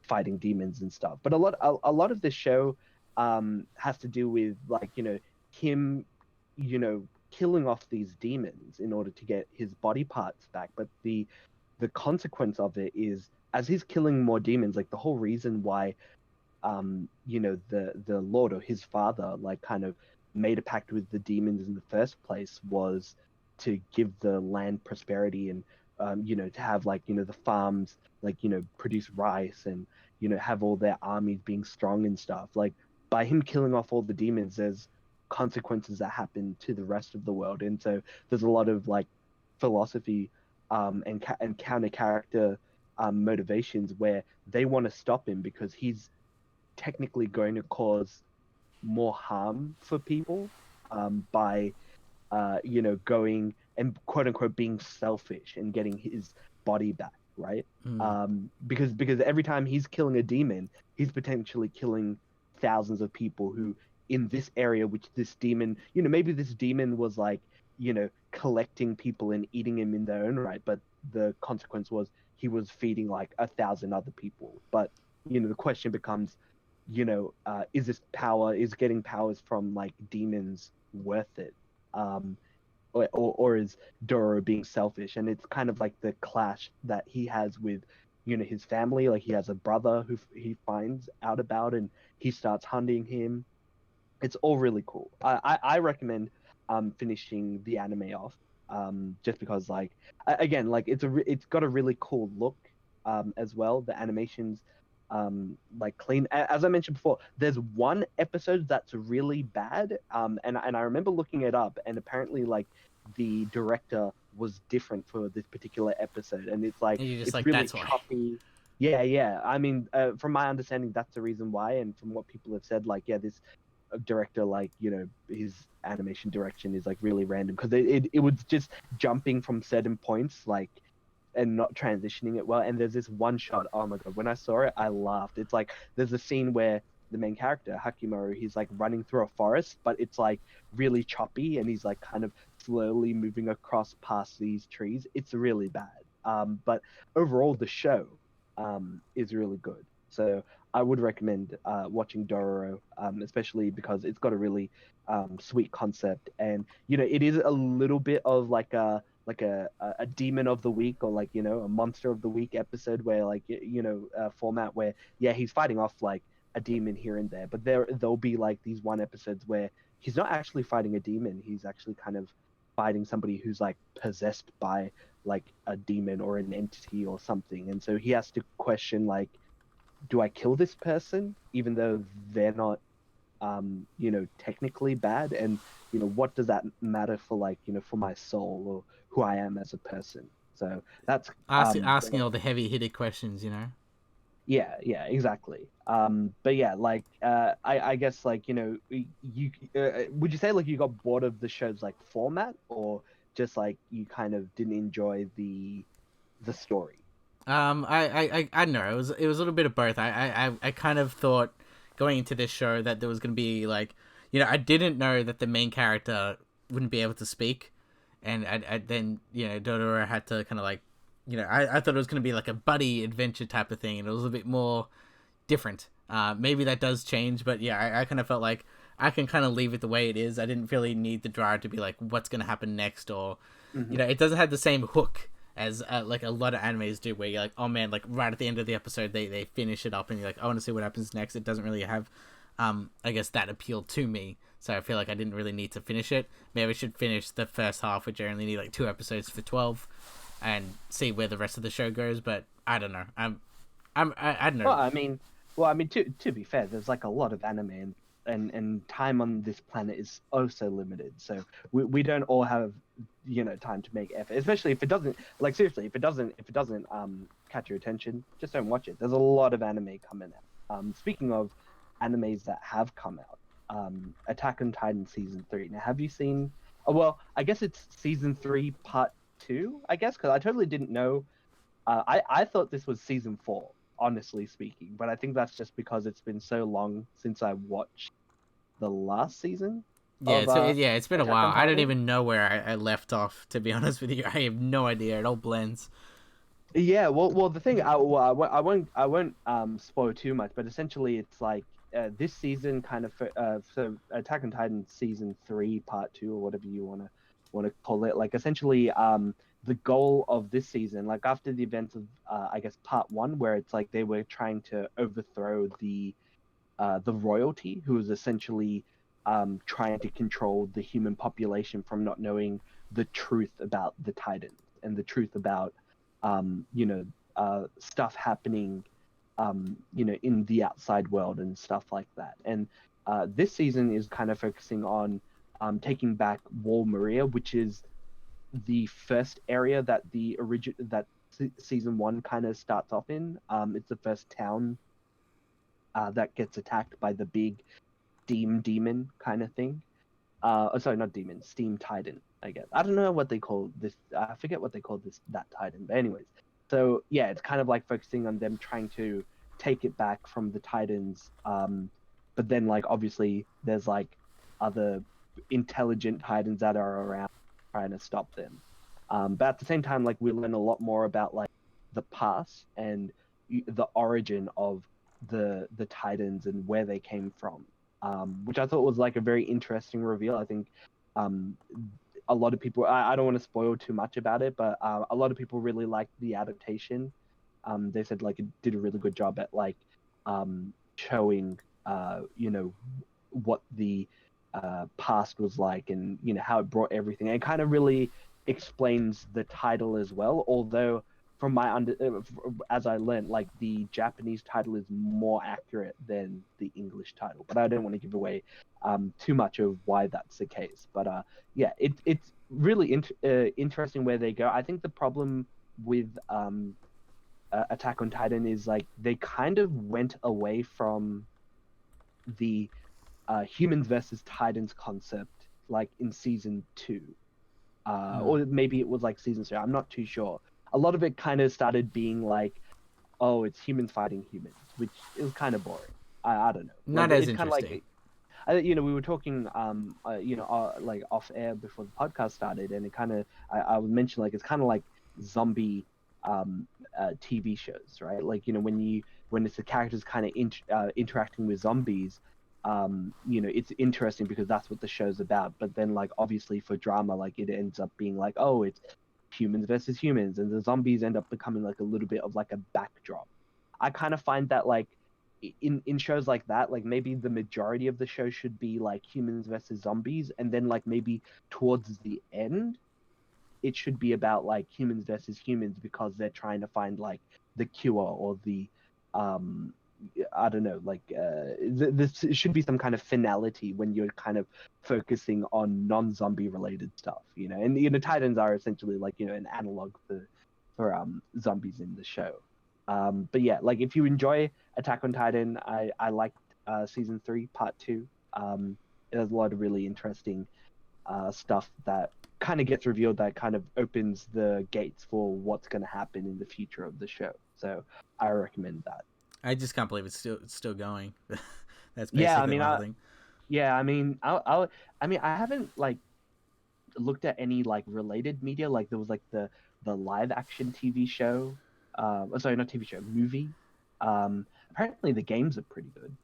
fighting demons and stuff. But a lot of this show has to do with, like, him, killing off these demons in order to get his body parts back. But the consequence of it is, as he's killing more demons, like, the whole reason why the Lord, or his father, like, kind of made a pact with the demons in the first place, was to give the land prosperity, and to have, like, the farms, like, produce rice, and have all their armies being strong and stuff. Like, by him killing off all the demons, there's consequences that happen to the rest of the world. And so there's a lot of, like, philosophy, and counter character motivations, where they want to stop him because he's technically going to cause more harm for people, by going and quote unquote being selfish and getting his body back, right? Mm. Because every time he's killing a demon, he's potentially killing thousands of people who, in this area, which this demon, maybe this demon was like, collecting people and eating him in their own right, but the consequence was he was feeding like 1,000 other people. But the question becomes, is getting powers from, like, demons worth it? Um, or is Doro being selfish? And it's kind of like the clash that he has with, his family. Like, he has a brother who he finds out about, and he starts hunting him. It's all really cool. I recommend finishing the anime off, just because, like, again, like, it's got a really cool look, as well. The animations, like, clean. As I mentioned before, there's one episode that's really bad, and I remember looking it up, and apparently, like, the director was different for this particular episode, and it's like, And you're just it's like, really that's why. choppy. Yeah, yeah. I mean, from my understanding, that's the reason why, and from what people have said, like, yeah, this director, like, his animation direction is like really random, because it was just jumping from certain points, like, and not transitioning it well. And there's this one shot, oh my god, when I saw it, I laughed. It's like, there's a scene where the main character Hakimaru, he's like running through a forest, but it's like really choppy, and he's like kind of slowly moving across past these trees. It's really bad. But overall, the show is really good. So I would recommend watching Dororo, especially because it's got a really sweet concept, and it is a little bit of like a demon of the week, or like, a monster of the week episode, where, like, format where, yeah, he's fighting off like a demon here and there, but there'll be like these one episodes where he's not actually fighting a demon, he's actually kind of fighting somebody who's like possessed by like a demon or an entity or something, and so he has to question like, do I kill this person even though they're not technically bad, and what does that matter for like for my soul or who I am as a person. So that's Asking all the heavy hitting questions, you know. yeah, exactly. But yeah, like I guess like you would you say like you got bored of the show's like format, or just like you kind of didn't enjoy the story? I don't know. It was a little bit of both. I kind of thought going into this show that there was gonna be like, I didn't know that the main character wouldn't be able to speak, and then Dodoro had to kind of like, I thought it was gonna be like a buddy adventure type of thing, and it was a bit more different. Maybe that does change, but yeah, I kind of felt like I can kind of leave it the way it is. I didn't really need the drive to be like, what's gonna happen next, or Hmm. it doesn't have the same hook as like a lot of animes do, where you're like, oh man, like right at the end of the episode, they finish it up, and you're like, I want to see what happens next. It doesn't really have, I guess, that appeal to me. So I feel like I didn't really need to finish it. Maybe I should finish the first half, which I only need like 2 episodes for 12, and see where the rest of the show goes. But I don't know. I don't know. Well, I mean, to be fair, there's like a lot of anime, and time on this planet is oh so limited. So we don't all have time to make effort, especially if it doesn't, like, seriously, if it doesn't catch your attention, just don't watch it. There's a lot of anime coming out. Speaking of animes that have come out, Attack on Titan season 3. Now, have you seen? Oh, well, I guess it's season 3 part 2. I guess because I totally didn't know. I thought this was season 4, honestly speaking, but I think that's just because it's been so long since I watched the last season Yeah, of it's been a Attack while. on I don't Titan. even know where I left off. To be honest with you, I have no idea. It all blends. Yeah, well, the thing, I won't spoil too much, but essentially, it's like this season kind of so Attack on Titan season 3 part 2, or whatever you want to call it. Like, essentially, the goal of this season, like after the events of I guess part 1, where it's like they were trying to overthrow the royalty, who was essentially trying to control the human population from not knowing the truth about the Titans and the truth about stuff happening in the outside world and stuff like that. And this season is kind of focusing on taking back Wall Maria, which is the first area that season 1 kind of starts off in. It's the first town that gets attacked by the big steam demon kind of thing. Oh, sorry, not demon, steam titan. I guess I don't know what they call this. I forget what they call that titan. But anyways, so yeah, it's kind of like focusing on them trying to take it back from the titans. But then like obviously there's like other intelligent titans that are around trying to stop them. But at the same time, like we learn a lot more about like the past and the origin of the titans and where they came from, which I thought was like a very interesting reveal. I think um, a lot of people, I don't want to spoil too much about it, but a lot of people really liked the adaptation. They said like it did a really good job at like showing, what the past was like, and how it brought everything, and kind of really explains the title as well. Although from as I learned, like the Japanese title is more accurate than the English title, but I don't want to give away too much of why that's the case. But yeah, it's really interesting where they go. I think the problem with Attack on Titan is like they kind of went away from the humans versus Titans concept, like in season 2, Hmm. or maybe it was like season 3. I'm not too sure. A lot of it kind of started being like, oh, it's humans fighting humans, which is kind of boring. I don't know. Like Not as it's kind of interesting. like we were talking like off air before the podcast started, and it kind of I would mention like it's kind of like zombie TV shows, right? Like when it's the characters kind of interacting with zombies, it's interesting because that's what the show's about. But then like obviously for drama, like it ends up being like, oh, it's humans versus humans, and the zombies end up becoming like a little bit of like a backdrop. I kind of find that like in shows like that, like maybe the majority of the show should be like humans versus zombies, and then like maybe towards the end it should be about like humans versus humans because they're trying to find like the cure or the um I don't know, like this should be some kind of finality when you're kind of focusing on non-zombie related stuff, you know. And Titans are essentially like, an analog for zombies in the show. But yeah, like if you enjoy Attack on Titan, I liked season 3, part 2. It has a lot of really interesting stuff that kind of gets revealed that kind of opens the gates for what's going to happen in the future of the show. So I recommend that. I just can't believe it's still going. That's Yeah, I basically mean, the whole thing. yeah, I mean, I mean, I haven't like looked at any like related media. Like there was like the live action TV show. Sorry, not TV show, movie. Apparently the games are pretty good.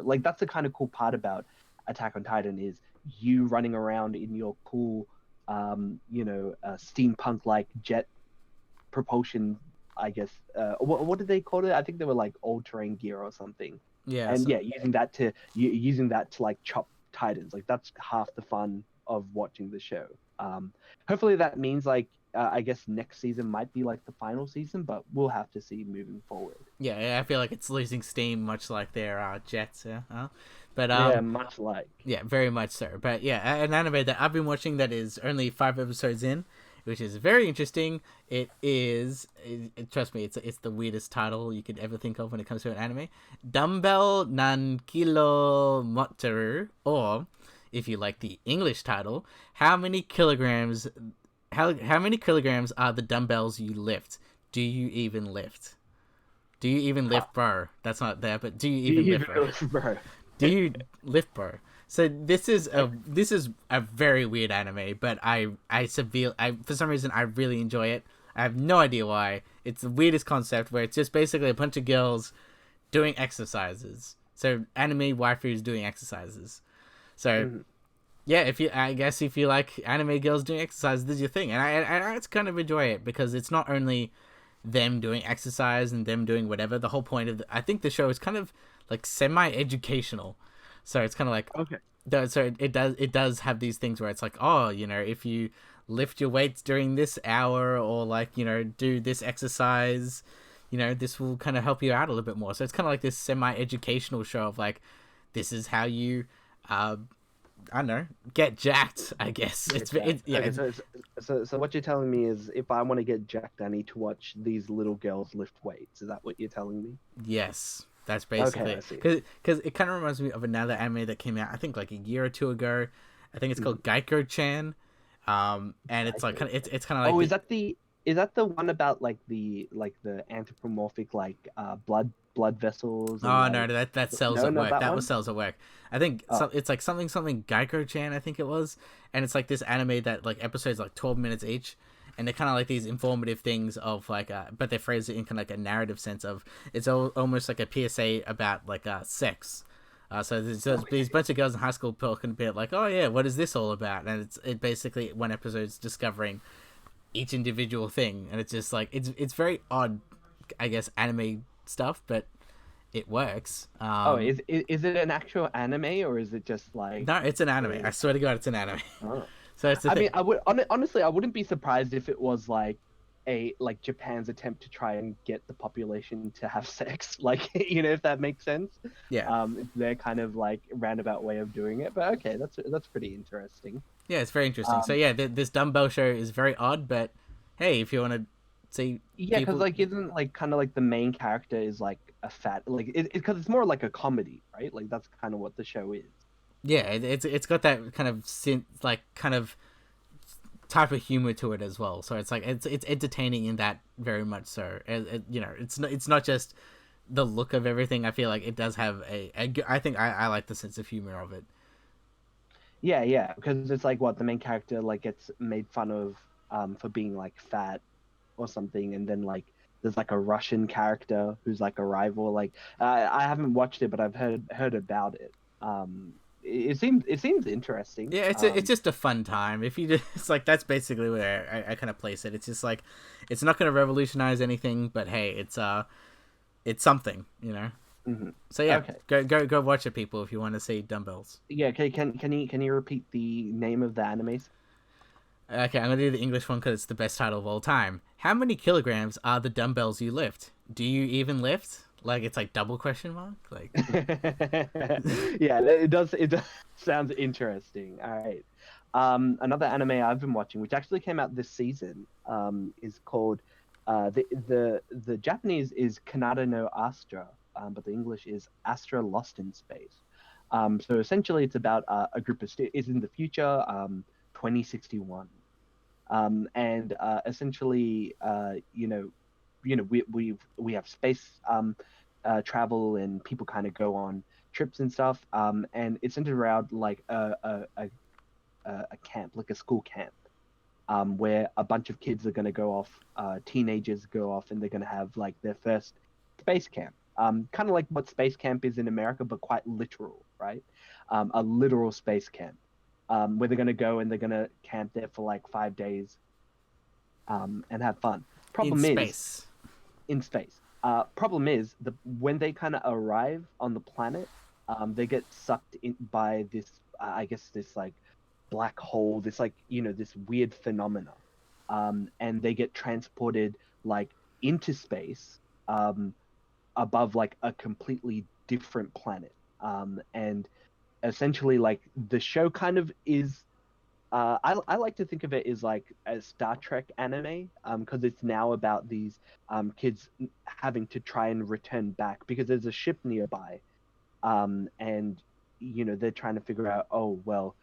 Like that's the kind of cool part about Attack on Titan is you running around in your cool, steampunk like jet propulsion. I guess. What did they call it? I think they were like all-terrain gear or something. Yeah. And So, yeah, using that to like chop titans. Like that's half the fun of watching the show. Hopefully that means like I guess next season might be like the final season, but we'll have to see moving forward. yeah, I feel like it's losing steam, much like their Jets. Yeah. But Yeah, much like. yeah, very much so. But yeah, an anime that I've been watching that is only 5 episodes in, which is very interesting. Trust me, it's the weirdest title you could ever think of when it comes to an anime. Dumbbell nan kilo moteru, or if you like the English title, how many kilograms are the dumbbells you lift? Do you even lift? Do you even lift, bro? That's not there, but do you even lift, bro? Do you lift, bro? So this is a very weird anime, but I for some reason I really enjoy it. I have no idea why. It's the weirdest concept where it's just basically a bunch of girls doing exercises. So anime waifus doing exercises. So yeah, I guess if you like anime girls doing exercise, this is your thing, and I kind of enjoy it because it's not only them doing exercise and them doing whatever. The whole point of I think the show is kind of like semi-educational, so it's kind of like Okay. so it does have these things where it's like, oh, if you lift your weights during this hour or like do this exercise, this will kind of help you out a little bit more. So it's kind of like this semi-educational show of like, this is how you I don't know, get jacked, I guess. Yeah. Okay, so what you're telling me is if I want to get jacked, I need to watch these little girls lift weights. Is that what you're telling me? Yes, that's basically Okay, because it kind of reminds me of another anime that came out, I think like a year or two ago. I think it's called Geico-chan, and it's like it's kind of like. Oh, is that the one about like the anthropomorphic like blood vessels? And, Oh like... no, that sells No, at not work. that That one? was sells at work. I think it's like something Geico-chan, I think it was, and it's like this anime that like episodes like 12 minutes each, and they're kind of like these informative things of like, but they phrase it in kind of like a narrative sense of it's almost like a PSA about like sex. So there's these bunch of girls in high school talking a bit like, oh yeah, what is this all about? And it basically one episode's discovering each individual thing, and it's just like it's very odd, I guess, anime stuff, but it works. Is it an actual anime or is it just like... No, it's an anime. I swear to God, it's an anime. Oh. So it's the I thing. mean, honestly, I wouldn't be surprised if it was like Japan's attempt to try and get the population to have sex, like if that makes sense. Yeah. It's their kind of like roundabout way of doing it, but okay, that's pretty interesting. Yeah, it's very interesting. So yeah, this dumbbell show is very odd, but hey, if you want to see, Yeah, because people... like isn't like kind of like the main character is like a fat, like because it's more like a comedy, right? Like that's kind of what the show is. Yeah, it's got that kind of like kind of type of humor to it as well. So it's like it's entertaining in that very much so. It's not just the look of everything. I feel like it does have I think I like the sense of humor of it. Yeah, because it's like what the main character like gets made fun of for being like fat or something, and then like there's like a Russian character who's like a rival. Like I haven't watched it, but I've heard about it. It seems interesting. Yeah, it's just a fun time. If you just, it's like that's basically where I kind of place it. It's just like it's not going to revolutionize anything, but hey, it's something, Hmm. So yeah, Okay. go watch it, people, if you want to see dumbbells. Yeah. Okay. Can you repeat the name of the animes? Okay, I'm gonna do the English one because it's the best title of all time. How many kilograms are the dumbbells you lift? Do you even lift? Like it's like double question mark. Like Yeah, it does sounds interesting. All right. Another anime I've been watching, which actually came out this season, is called the Japanese is Kanata no Astra, but the English is Astra Lost in Space. So essentially, it's about a group of is in the future, 2061, and essentially, we have space travel, and people kind of go on trips and stuff, and it's centered around like a camp, like a school camp, where a bunch of kids are going to go off, teenagers go off, and they're going to have like their first space camp. Kind of like what space camp is in America, but quite literal, right? A literal space camp, where they're going to go and they're going to camp there for like 5 days, and have fun. in Problem is, space. in space. Problem is, when they kind of arrive on the planet, they get sucked in by this, I guess this like black hole, this like this weird phenomena, and they get transported like into space, um, above like a completely different planet, and essentially like the show kind of is, I like to think of it as like a Star Trek anime, because it's now about these kids having to try and return back because there's a ship nearby, and they're trying to figure out, oh well,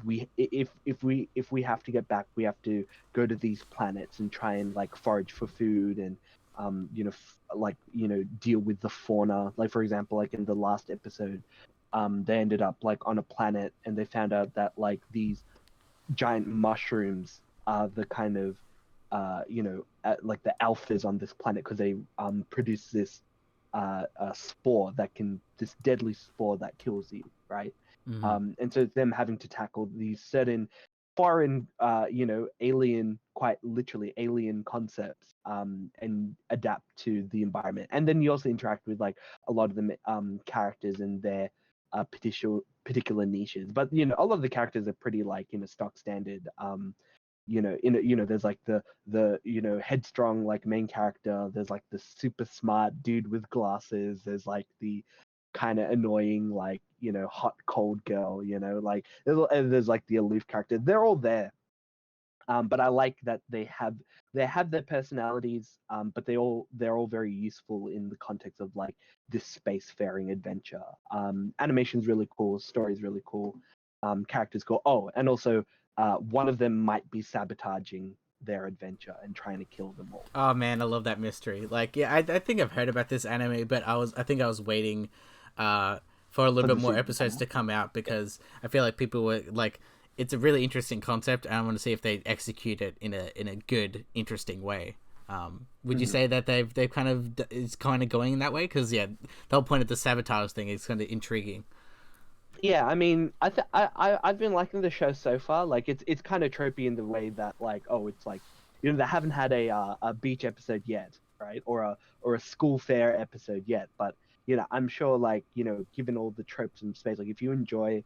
if we have to get back, we have to go to these planets and try and like forage for food, and like deal with the fauna. Like for example, like in the last episode, they ended up like on a planet, and they found out that like these giant mushrooms are the kind of like the alphas on this planet, because they produce this spore that can this deadly spore that kills you, right? Mm-hmm. And so it's them having to tackle these certain foreign, alien, quite literally alien concepts, and adapt to the environment. And then you also interact with like a lot of the characters and their particular niches. But a lot of the characters are pretty like stock standard. There's like the headstrong like main character. There's like the super smart dude with glasses. There's like the kind of annoying like hot cold girl. Like there's like the aloof character. They're all there. But I like that they have their personalities, but they're all very useful in the context of like this spacefaring adventure. Animation's really cool, story's really cool, characters cool. Oh, and also one of them might be sabotaging their adventure and trying to kill them all. Oh man, I love that mystery. Like, yeah, I think I've heard about this anime, but I think I was waiting, uh, for a little For bit the more season to come episodes out. to come out Yeah. because I feel like people were like, it's a really interesting concept, and I want to see if they execute it in a good, interesting way. Would you Mhm. say that they've kind of is kind of going in that way? Because yeah, the whole point of the sabotage thing is kind of intriguing. Yeah, I mean, I've been liking the show so far. Like, it's kind of tropey in the way that like, oh, it's like, they haven't had a beach episode yet, right? Or a school fair episode yet. But I'm sure like given all the tropes in space, like if you enjoy,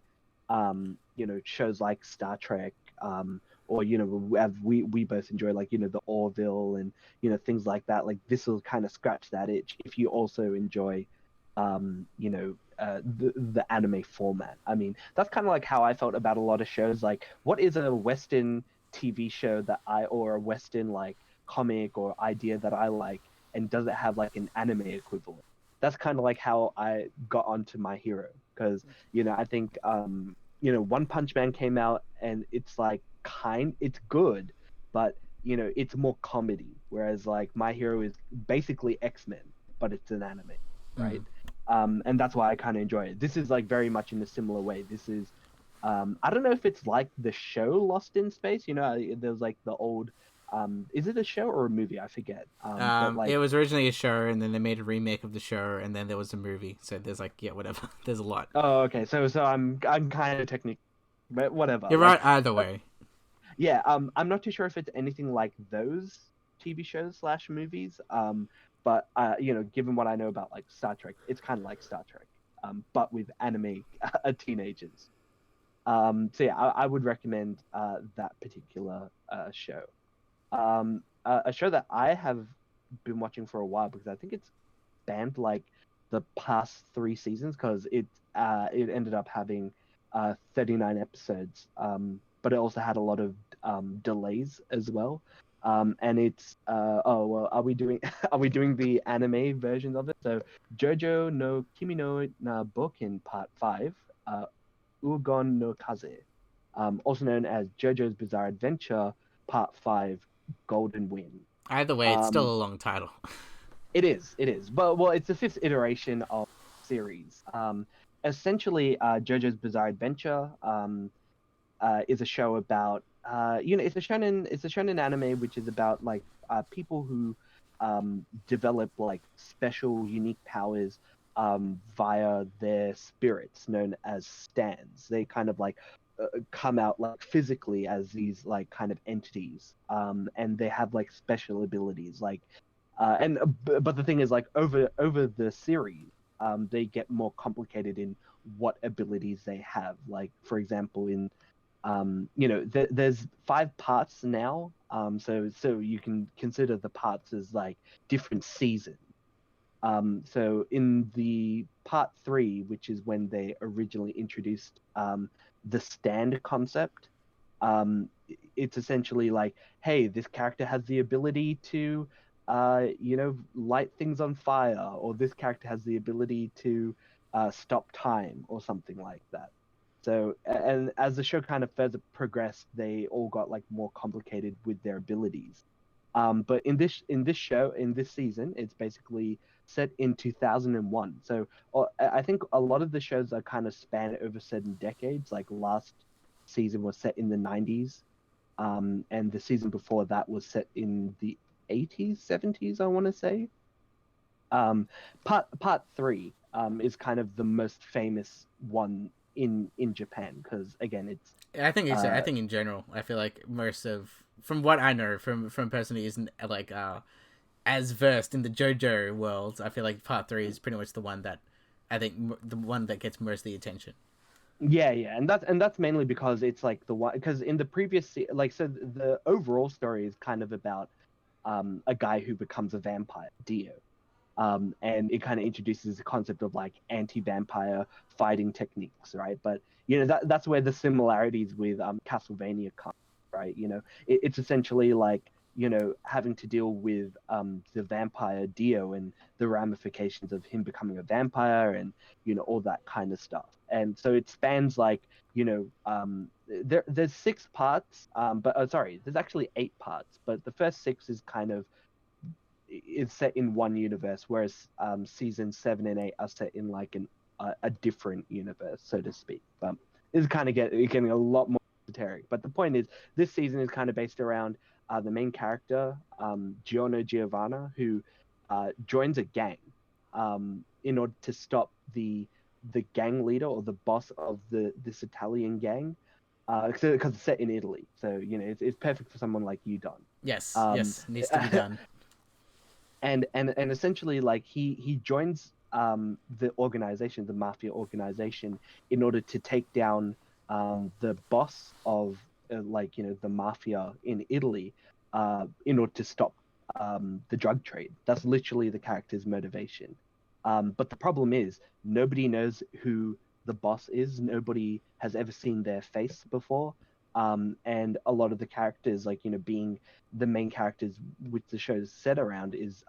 shows like Star Trek, or we both enjoy like the Orville and things like that. Like this will kind of scratch that itch if you also enjoy, the anime format. I mean, that's kind of like how I felt about a lot of shows. Like, what is a Western TV show or a Western like comic or idea that I like, and does it have like an anime equivalent? That's kind of like how I got onto My Hero, because I think One Punch Man came out, and it's like it's good, but it's more comedy, whereas like My Hero is basically X-Men, but it's an anime, Mm. right? And that's why I kind of enjoy it. This is like very much in a similar way. This is, I don't know if it's like the show Lost in Space. There's like the old, is it a show or a movie? I forget. But It like, was originally a show, and then they made a remake of the show, and then there was a movie. So there's like, yeah, whatever. There's a lot. oh, okay. So I'm kind of technical, but whatever. You're Like, right either but way. yeah. I'm not too sure if it's anything like those. TV shows slash movies. But you know, given what I know about like Star Trek, it's kind of like Star Trek, but with anime teenagers. So yeah, I would recommend that particular show. A show that I have been watching for a while because I think it's spanned like the past 3 seasons because it ended up having 39 episodes, but it also had a lot of delays as well. And it's oh well, are we doing are we doing the anime versions of it? So Jojo no Kimi no na Boken Part 5, Ugon no Kaze, also known as JoJo's Bizarre Adventure Part 5, Golden Wind. Either way, it's still Um, a long title. it is, but well, it's the fifth iteration of the series. Essentially, JoJo's Bizarre Adventure is a show about it's a shonen anime which is about like people who develop like special unique powers via their spirits known as stands. They kind of like come out like physically as these like kind of entities, and they have like special abilities like and but the thing is like over the series they get more complicated in what abilities they have. Like for example in there's 5 parts now, so you can consider the parts as like different seasons. So in the part 3, which is when they originally introduced the stand concept, it's essentially like, hey, this character has the ability to light things on fire, or this character has the ability to stop time or something like that. So, and as the show kind of further progressed, they all got like more complicated with their abilities. But in this show, in this season, it's basically set in 2001. So I think a lot of the shows are kind of span over certain decades. Like last season was set in the 90s, and the season before that was set in the 80s, 70s, I want to say. Part 3 is kind of the most famous one in Japan because again, it's I uh, think in general, I feel like most of from what I know from person who isn't like as versed in the JoJo world, I feel like part 3 is pretty much the one that I think the one that gets most of the attention. yeah, and that's mainly because it's like the one because in the like so the overall story is kind of about a guy who becomes a vampire, Dio. And it kind of introduces the concept of like anti-vampire fighting techniques, right? But you know that's where the similarities with Castlevania come, right? You know, it's essentially like having to deal with the vampire Dio and the ramifications of him becoming a vampire and all that kind of stuff. And so it spans like there's 6 parts, but sorry, there's actually 8 parts, but the first 6 is kind of is set in one universe, whereas season 7 and 8 are set in like a different universe, so to speak. But it's kind of getting a lot more esoteric. But the point is, this season is kind of based around the main character, Giorno Giovanna, who joins a gang in order to stop the gang leader or the boss of this Italian gang, because it's set in Italy. So it's perfect for someone like you, Don. Yes, Um, yes, needs to be done. and essentially like he joins the organization, the mafia organization, in order to take down the boss of the mafia in Italy, in order to stop the drug trade. That's literally the character's motivation. But the problem is nobody knows who the boss is. Nobody has ever seen their face before. And a lot of the characters, like being the main characters which the show's set around, is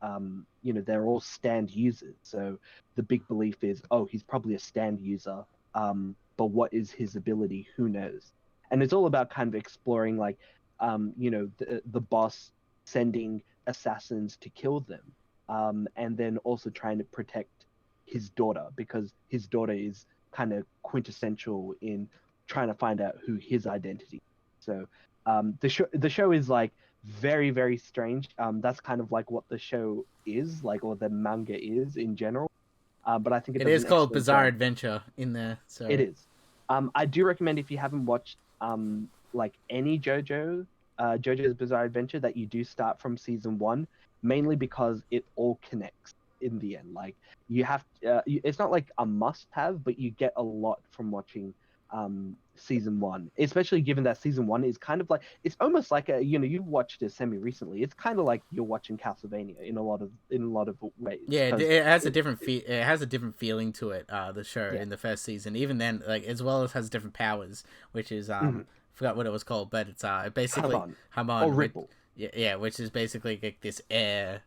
they're all stand users. So the big belief is, oh, he's probably a stand user. But what is his ability? Who knows? And it's all about kind of exploring like the boss sending assassins to kill them, and then also trying to protect his daughter because his daughter is kind of quintessential in trying to find out who his identity is. So the show is like very very strange. That's kind of like what the show is like, or the manga is in general. But I think it It does is an called excellent Bizarre job. Adventure in there, It so is. I do recommend if you haven't watched like any JoJo, JoJo's Bizarre Adventure that you do start from season one, mainly because it all connects in the end. Like you have, it's not like a must-have, but you get a lot from watching season one, especially given that season one is kind of like it's almost like you watched it semi recently. It's kind of like you're watching Castlevania in a lot of ways. Yeah, Because it has a different it has a different feeling to it. The show yeah. in the first season, even then, like as well as has different powers, which is Mhm. forgot what it was called, but it's basically Haman or Hamon, which, Ripple yeah, which is basically like this air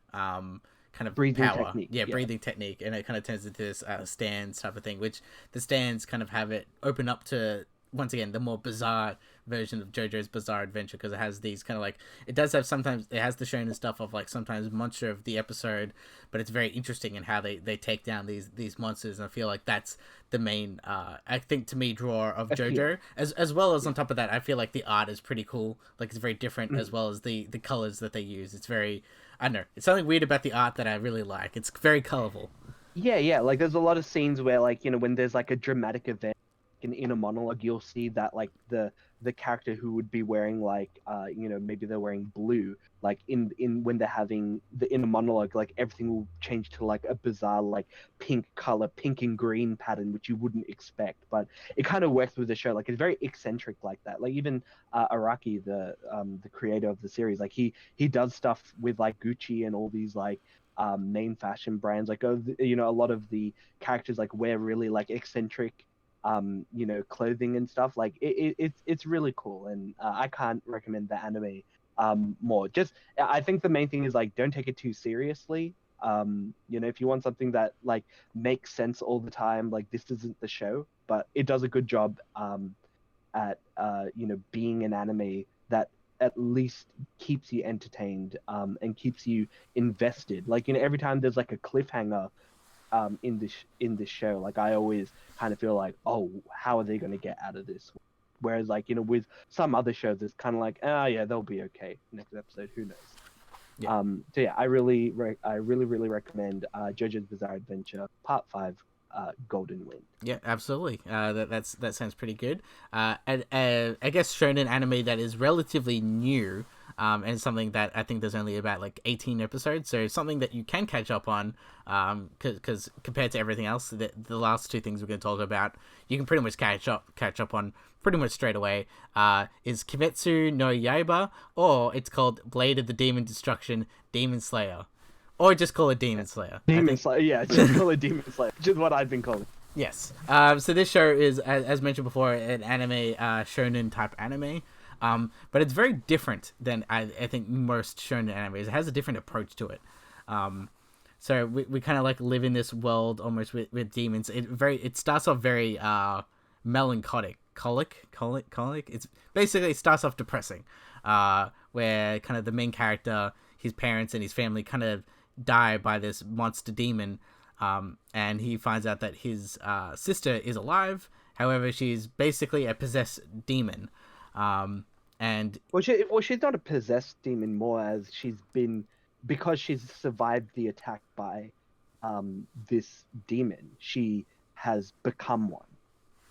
kind of breathing power, technique. yeah, Yeah. breathing technique, and it kind of turns into this stands type of thing, which the stands kind of have it open up to once again the more bizarre version of JoJo's Bizarre Adventure, because it has these kind of like it does have sometimes it has the shonen stuff of like sometimes monster of the episode, but it's very interesting in how they take down these monsters, and I feel like that's the main I think to me draw of Appeal. JoJo, as well as Yeah. on top of that I feel like the art is pretty cool, like it's very different, as Mhm. well as the colors that they use. It's very, I don't know, it's something weird about the art that I really like. It's very colorful. Yeah. Like there's a lot of scenes where like when there's like a dramatic event in a monologue, you'll see that like the character who would be wearing like maybe they're wearing blue, like in when they're having the inner monologue, like everything will change to like a bizarre like pink color, pink and green pattern, which you wouldn't expect, but it kind of works with the show. Like it's very eccentric like that. Like even Araki, the creator of the series, like he does stuff with like Gucci and all these like main fashion brands. Like a lot of the characters like wear really like eccentric clothing and stuff. Like it's really cool, and I can't recommend the anime more. Just I think the main thing is like don't take it too seriously. If you want something that like makes sense all the time, like this isn't the show, but it does a good job at being an anime that at least keeps you entertained and keeps you invested. Like every time there's like a cliffhanger in this show, like I always kind of feel like, oh, how are they going to get out of this? Whereas like with some other shows, it's kind of like, ah, yeah, they'll be okay. Next episode, who knows? Yeah. So yeah, I really recommend JoJo's Bizarre Adventure Part 5, Golden Wind. Yeah, absolutely. That sounds pretty good. And I guess shonen anime that is relatively new, and something that I think there's only about like 18 episodes, so something that you can catch up on, because compared to everything else, the last two things we're going to talk about, you can pretty much catch up on pretty much straight away. Is Kimetsu no Yaiba, or it's called Blade of the Demon Destruction, Demon Slayer, or just call it Demon Slayer. I Demon think. Slayer, yeah, just call it Demon Slayer, which is what I've been calling. Yes. So this show is, as mentioned before, an anime, shonen type anime. But it's very different than I think most shonen animes. It has a different approach to it. So we kind of like live in this world almost with demons. It starts off very melancholic, colic. It's basically it starts off depressing, where kind of the main character, his parents and his family kind of die by this monster demon. And he finds out that his sister is alive. However, she's basically a possessed demon. And She's not a possessed demon, more as because she's survived the attack by this demon, she has become one.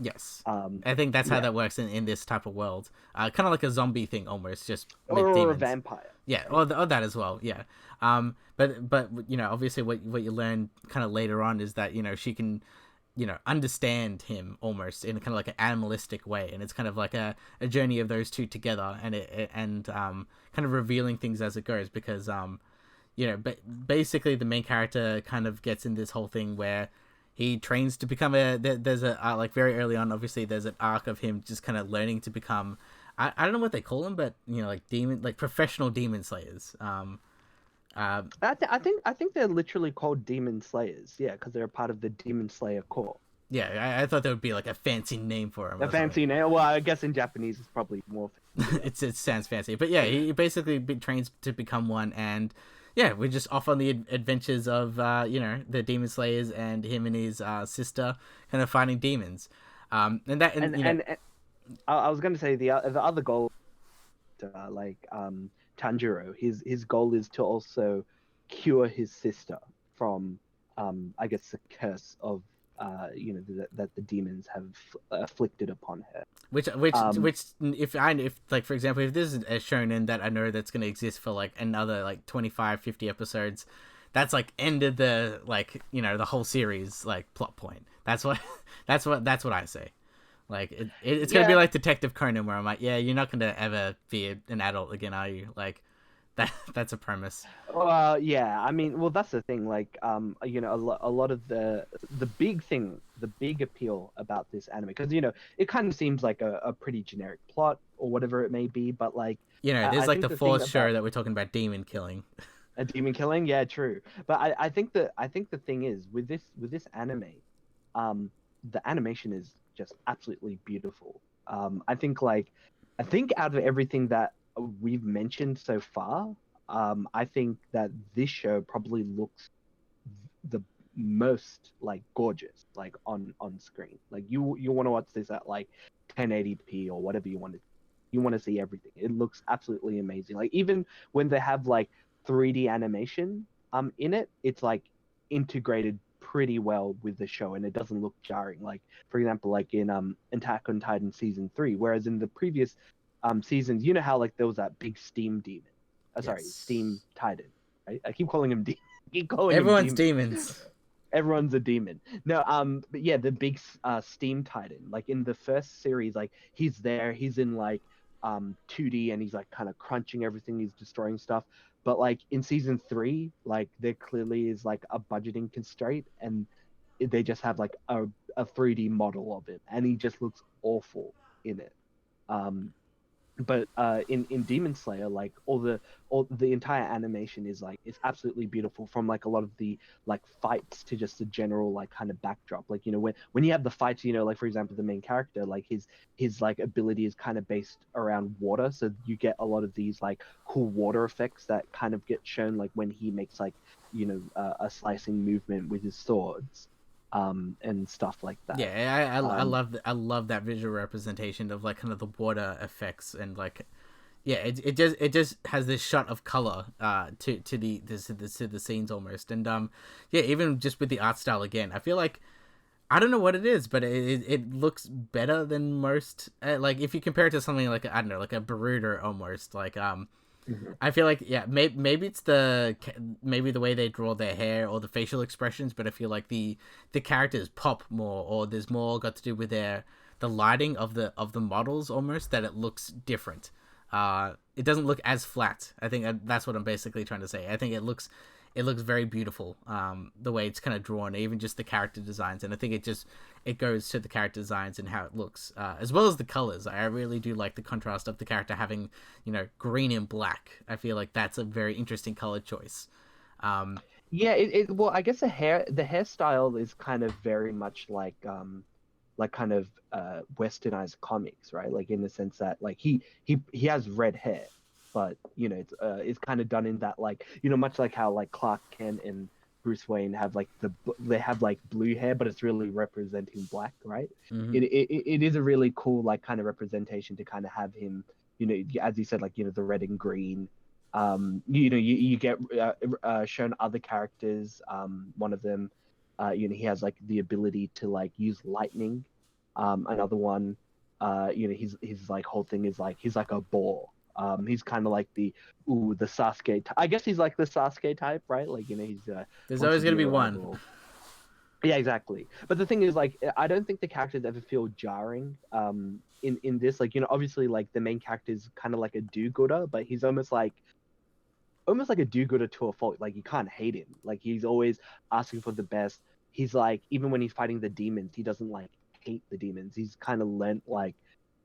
yes, Um, I think that's how yeah, that works in this type of world. Kind of like a zombie thing almost, just with or a demons. vampire. Yeah, Right? or that as well. Yeah. But obviously what you learn kind of later on is that she can understand him almost in kind of like an animalistic way, and it's kind of like a journey of those two together, and kind of revealing things as it goes, because basically the main character kind of gets in this whole thing where he trains to become there's a like very early on, obviously there's an arc of him just kind of learning to become, I don't know what they call them, but like professional demon slayers. I think they're literally called demon slayers. Yeah, because they're a part of the demon slayer corps. Yeah, I thought there would be like a fancy name for him A or something. fancy name. Well, I guess in Japanese it's probably more. It sounds fancy, but yeah, he basically trains to become one, and yeah, we're just off on the adventures of the demon slayers and him and his sister kind of fighting demons. And that And I was going to say the other goal, Tanjiro, his goal is to also cure his sister from I guess the curse of that the demons have afflicted upon her. Which if like for example, if this is a shonen that I know that's going to exist for like another like 25, 50 episodes, that's like ended the like the whole series like plot point. That's what that's what I say. Like it's gonna be like Detective Conan, where I'm like, yeah, you're not gonna ever be an adult again, are you? Like that's a premise. Yeah. I mean, well, that's the thing. Like, a lot of the big appeal about this anime, because it kind of seems like a pretty generic plot or whatever it may be, but like, There's I like think the the thing fourth show about that we're talking about demon killing. a demon killing, yeah, true. But I think the thing is with this anime, um, the animation is just absolutely beautiful. I think out of everything that we've mentioned so far, I think that this show probably looks the most like gorgeous, like on screen. Like you want to watch this at like 1080p or whatever you want to see everything. It looks absolutely amazing. Like even when they have like 3D animation in it, it's like integrated pretty well with the show, and it doesn't look jarring. Like for example, like in Attack on Titan season 3, whereas in the previous seasons, how like there was that big steam demon. Sorry, steam Yes. titan. I keep calling him keep calling him Everyone's demon. demons. Everyone's a demon. No, but yeah, the big steam titan. Like in the first series, like he's there, he's in like 2D, and he's like kind of crunching everything, he's destroying stuff. But like in season 3, like there clearly is like a budgeting constraint, and they just have like a 3D model of him, and he just looks awful in it. Um, but in Demon Slayer, like all the entire animation is like it's absolutely beautiful, from like a lot of the like fights to just the general like kind of backdrop. Like when you have the fights, like for example the main character, like his like ability is kind of based around water, so you get a lot of these like cool water effects that kind of get shown like when he makes like a slicing movement with his swords, and stuff like that. Yeah, um I love that visual representation of like kind of the water effects and like yeah, it just has this shot of color to the scenes almost, and yeah, even just with the art style again, I feel like I don't know what it is, but it looks better than most. Like if you compare it to something like I don't know, like a Baruto almost, like mhm. I feel like yeah, maybe it's maybe the way they draw their hair or the facial expressions, but I feel like the characters pop more, or there's more got to do with the lighting of the models almost, that it looks different. It doesn't look as flat. I think that's what I'm basically trying to say. I think it looks very beautiful. The way it's kind of drawn, even just the character designs, and I think it goes to the character designs and how it looks, as well as the colors. I really do like the contrast of the character having, green and black. I feel like that's a very interesting color choice. Um, Yeah, well, I guess the hairstyle is kind of very much like kind of westernized comics, right? Like in the sense that like he has red hair, but it's kind of done in that like much like how like Clark Kent and Bruce Wayne have like they have like blue hair, but it's really representing black, right? mhm. It is a really cool like kind of representation to kind of have him, as you said, like the red and green. You get shown other characters. One of them, he has like the ability to like use lightning. Another one, his like whole thing is like he's like a boar. He's kind of like the Sasuke. I guess he's like the Sasuke type, right? Like he's There's wants to always be gonna a be one. rival. Yeah, exactly. But the thing is, like, I don't think the characters ever feel jarring. In this, like, obviously, like the main character is kind of like a do-gooder, but he's almost like a do-gooder to a fault. Like you can't hate him. Like he's always asking for the best. He's like, even when he's fighting the demons, he doesn't like hate the demons. He's kind of learned like,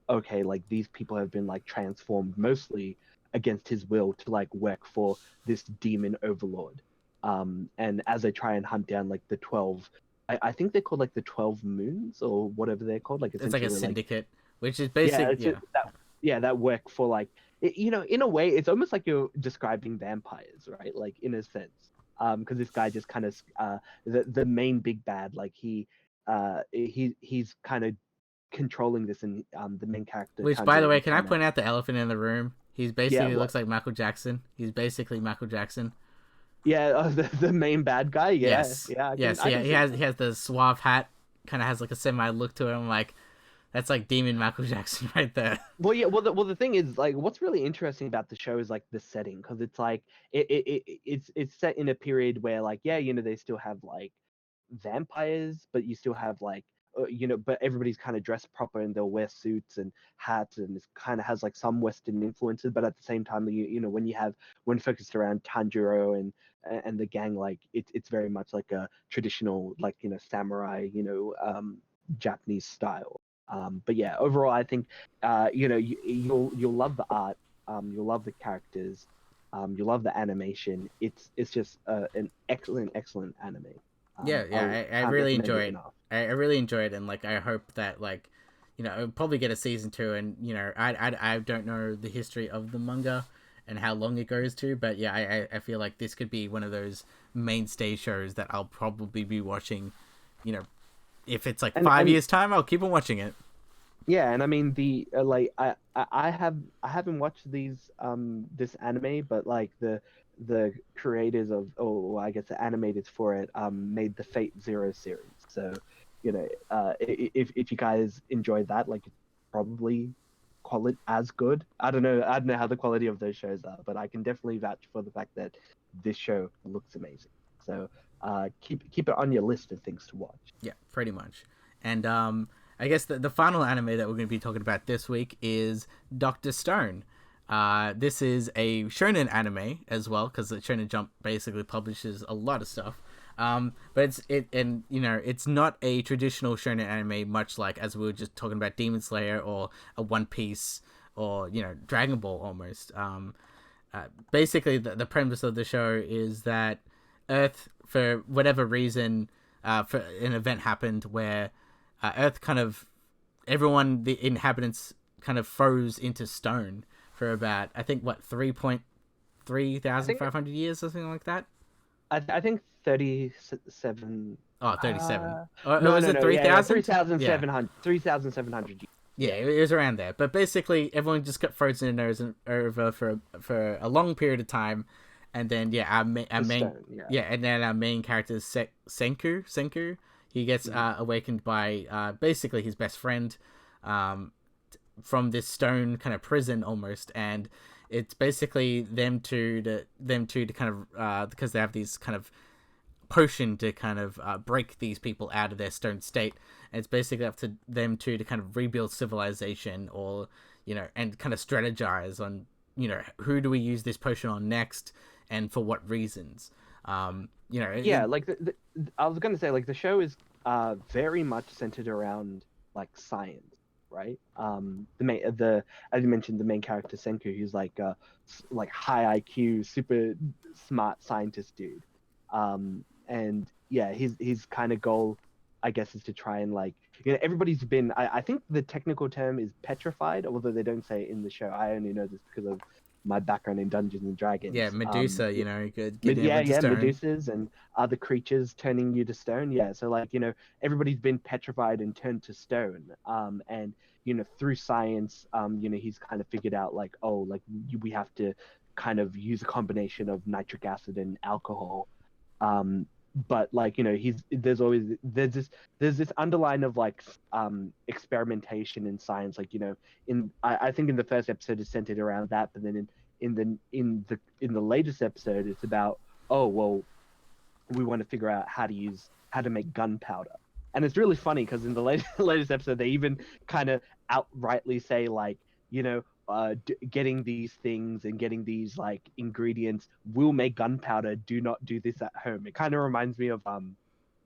okay, like these people have been like transformed mostly against his will to like work for this demon overlord. And as they try and hunt down like the 12, I think they're called like the 12 moons or whatever they're called. Like It's like a essentially like syndicate, which is yeah, basic. it's just Yeah, that work for like in a way it's almost like you're describing vampires, right? Like in a sense, because this guy just kind of the main big bad, like he's kind of controlling this, and the main character which, turns by it the way, into can I kind of point out the elephant in the room? He's yeah basically what looks like Michael Jackson. He's basically Michael Jackson. yeah the main bad guy, yeah Yes, yeah yes. I He can he see has that. he has the suave hat. kind of has like a semi look to it. I'm like, that's like Demon Michael Jackson right there. Well, yeah. Well, the thing is, like, what's really interesting about the show is like the setting, because it's like it's set in a period where, like, yeah, they still have like vampires, but you still have like, but everybody's kind of dressed proper and they'll wear suits and hats, and it kind of has like some Western influences, but at the same time, when focused around Tanjiro and the gang, like it's very much like a traditional, like, samurai, Japanese style. But yeah, overall, I think you'll love the art, you'll love the characters, you'll love the animation. It's just an excellent anime. Yeah, I yeah, I can't really recommend enjoy it it. enough. I really enjoyed it, and like I hope that like, I'll probably get a season 2, and I don't know the history of the manga and how long it goes to, but yeah, I feel like this could be one of those mainstay shows that I'll probably be watching. You know, if it's like And 5 years time, I'll keep on watching it. yeah, and I mean the like I haven't watched this anime, but like the creators of, oh, well, I guess the animators for it made the Fate Zero series. So, if you guys enjoyed that, like, it's probably quality as good. I don't know how the quality of those shows are, but I can definitely vouch for the fact that this show looks amazing. So keep it on your list of things to watch. Yeah, pretty much. And I guess the final anime that we're going to be talking about this week is Dr. Stone. This is a shonen anime as well, because the Shonen Jump basically publishes a lot of stuff. But it's not a traditional shonen anime, much like as we were just talking about Demon Slayer or a One Piece or Dragon Ball almost. Basically, the premise of the show is that Earth, for whatever reason, for an event happened where Earth kind of the inhabitants kind of froze into stone for about, I think, what, 3.3 I thousand think five hundred years or something like that. I think 37. Oh, 37. Or No, was no, it no. Yeah, 3,000? Yeah. 3,700. Yeah, Yeah. it was around there. But basically, everyone just got frozen in those over for a long period of time, and then yeah, our The main stone. Yeah. yeah, and then our main character is Senku. Senku, he gets Mhm. awakened by basically his best friend, from this stone kind of prison almost, and it's basically them two to kind of because they have these kind of potion to kind of break these people out of their stone state. And it's basically up to them two to kind of rebuild civilization, or and kind of strategize on who do we use this potion on next, and for what reasons. Yeah, like I was gonna say, like, the show is very much centered around like science, right? The as you mentioned, the main character Senku, who's like like high IQ, super smart scientist dude. And yeah, his kind of goal, I guess, is to try and, like, everybody's been, I think the technical term is petrified, although they don't say it in the show. I only know this because of my background in Dungeons and Yeah, Dragons. Medusa, getting Yeah, everyone to yeah, stone. Medusas and other creatures turning you to stone. Yeah, so, like, everybody's been petrified and turned to stone. And through science, he's kind of figured out, like, oh, like, we have to kind of use a combination of nitric acid and alcohol. Um, but, like, there's this underline of, like, experimentation in science, like, I think in the first episode it's centered around that, but then in the latest episode it's about, oh, well, we want to figure out how to make gunpowder. And it's really funny because in the latest episode they even kind of outrightly say, like, getting these things and getting these, like, ingredients will make gunpowder. Do not do this at home. It kind of reminds me of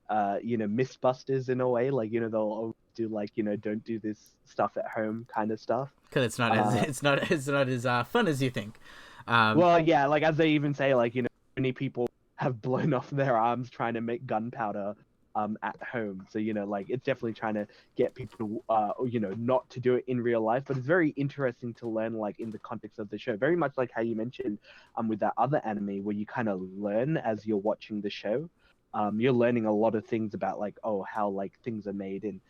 Mythbusters in a way. Like, they'll always do, like, don't do this stuff at home kind of stuff. Because Uh, it's not as fun as you think. Um, well, yeah, like, as they even say, like, many people have blown off their arms trying to make gunpowder at home. So, like, it's definitely trying to get people not to do it in real life. But it's very interesting to learn, like, in the context of the show. Very much like how you mentioned with that other anime, where you kind of learn as you're watching the show. You're learning a lot of things about, like, oh, how, like, things are made, and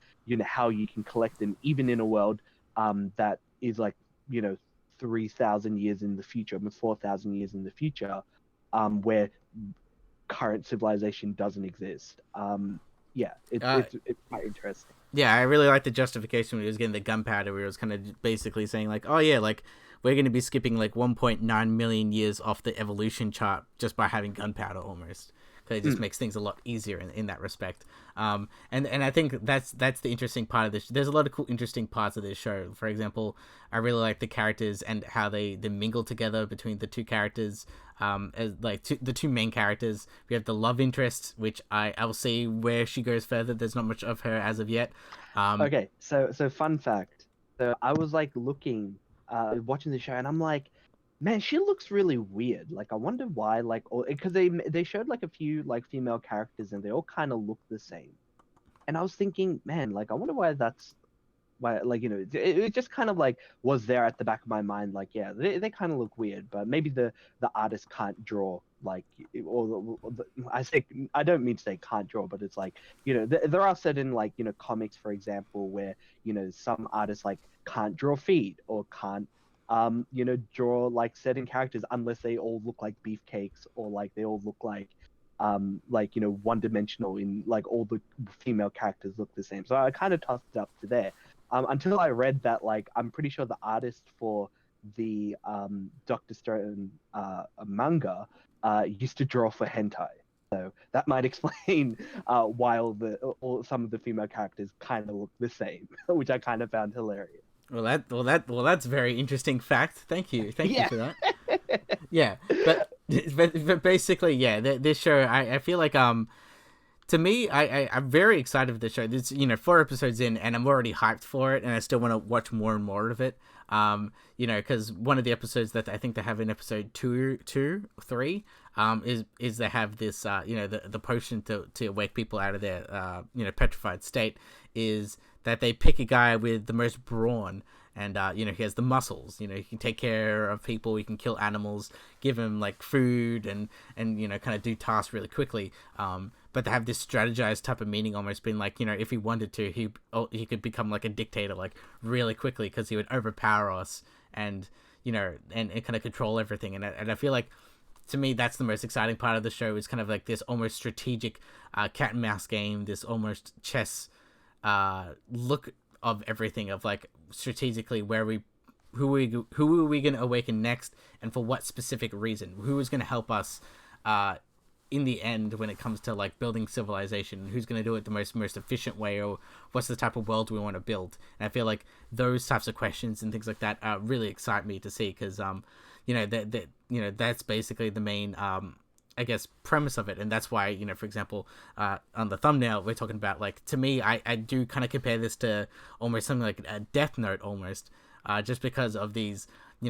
how you can collect them, even in a world that is, like, you know 3,000 years in the future, almost 4,000 years in the future, where current civilization doesn't exist. yeah, Uh, it's quite interesting. yeah, I really like the justification when he was getting the gunpowder, where he was kind of basically saying like, oh yeah, like we're going to be skipping like 1.9 million years off the evolution chart just by having gunpowder almost. Because it just Mm. makes things a lot easier in that respect. And I think that's the interesting part of this. There's a lot of cool, interesting parts of this show. For example, I really like the characters and how they mingle together between the two characters. As like the two main characters, we have the love interest, which I'll see where she goes further. There's not much of her as of yet. Um, Okay, so fun fact. So I was like looking, watching the show, and I'm like, man, she looks really weird. Like I wonder why. Like, because they showed like a few like female characters, and they all kind of look the same. And I was thinking, man, like I wonder why that's why, like, it just kind of like was there at the back of my mind, like, yeah, they kind of look weird, but maybe the artist can't draw like, I say, I don't mean to say can't draw, but it's like, there are certain, like, comics, for example, where some artists like can't draw feet or can't draw like certain characters unless they all look like beefcakes, or like they all look like one dimensional, in like all the female characters look the same. So I kind of tossed it up to there, until I read that, like, I'm pretty sure the artist for the Dr.Stone manga used to draw for hentai. So that might explain why some of the female characters kind of look the same, which I kind of found hilarious. that's a very interesting fact. Thank you Yeah. for that. Yeah, but basically, yeah, this show, I feel like to me, I'm very excited for this show. This 4 episodes in, and I'm already hyped for it, and I still want to watch more and more of it. Because one of the episodes that I think they have in episode three, is they have this, the potion to wake people out of their, petrified state, is that they pick a guy with the most brawn. And he has the muscles. He can take care of people. He can kill animals. Give him like food and kind of do tasks really quickly. But they have this strategized type of meaning, almost being like, if he wanted to, he could become like a dictator like really quickly, because he would overpower us and and kind of control everything. And I feel like, to me, that's the most exciting part of the show, is kind of like this almost strategic cat and mouse game, this almost chess look of everything, of like strategically who are we going to awaken next, and for what specific reason, who is going to help us in the end when it comes to like building civilization, who's going to do it the most efficient way, or what's the type of world we want to build. And I feel like those types of questions and things like that really excite me to see, because that's basically the main I guess premise of it. And that's why, for example, on the thumbnail we're talking about, like, to me, I do kind of compare this to almost something like a Death Note almost, just because of these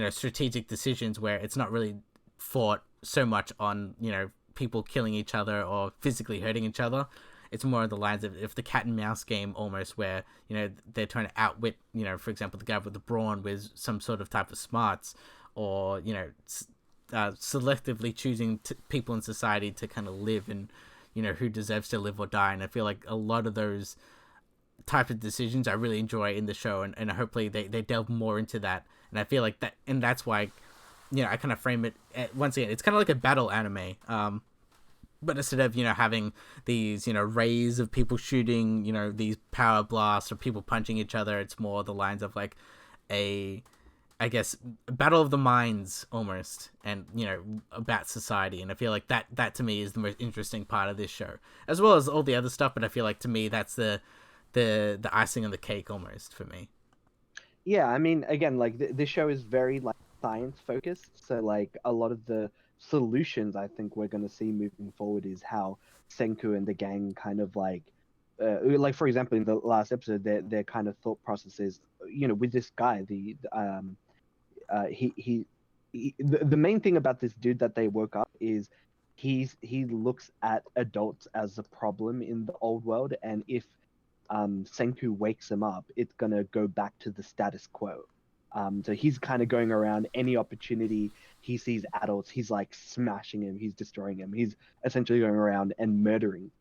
strategic decisions where it's not really fought so much on people killing each other or physically hurting each other. It's more of the lines of if the cat and mouse game, almost, where they're trying to outwit, for example, the guy with the brawn with some sort of type of smarts, or selectively choosing people in society to kind of live, and who deserves to live or die. And I feel like a lot of those type of decisions I really enjoy in the show, and hopefully they delve more into that. And I feel like that, and that's why I kind of frame it once again, it's kind of like a battle anime, but instead of having these rays of people shooting these power blasts or people punching each other, it's more the lines of like a, I guess, battle of the minds almost, and about society. And I feel like that to me is the most interesting part of this show, as well as all the other stuff. But I feel like, to me, that's the icing on the cake almost for me. Yeah, I mean, again, like this show is very like science focused, so like a lot of the solutions I think we're going to see moving forward is how Senku and the gang kind of like for example, in the last episode, their kind of thought process is, with this guy, he the main thing about this dude that they woke up is he looks at adults as a problem in the old world, and if Senku wakes him up, it's gonna go back to the status quo. So he's kind of going around any opportunity he sees adults, he's like smashing him, he's destroying him, he's essentially going around and murdering.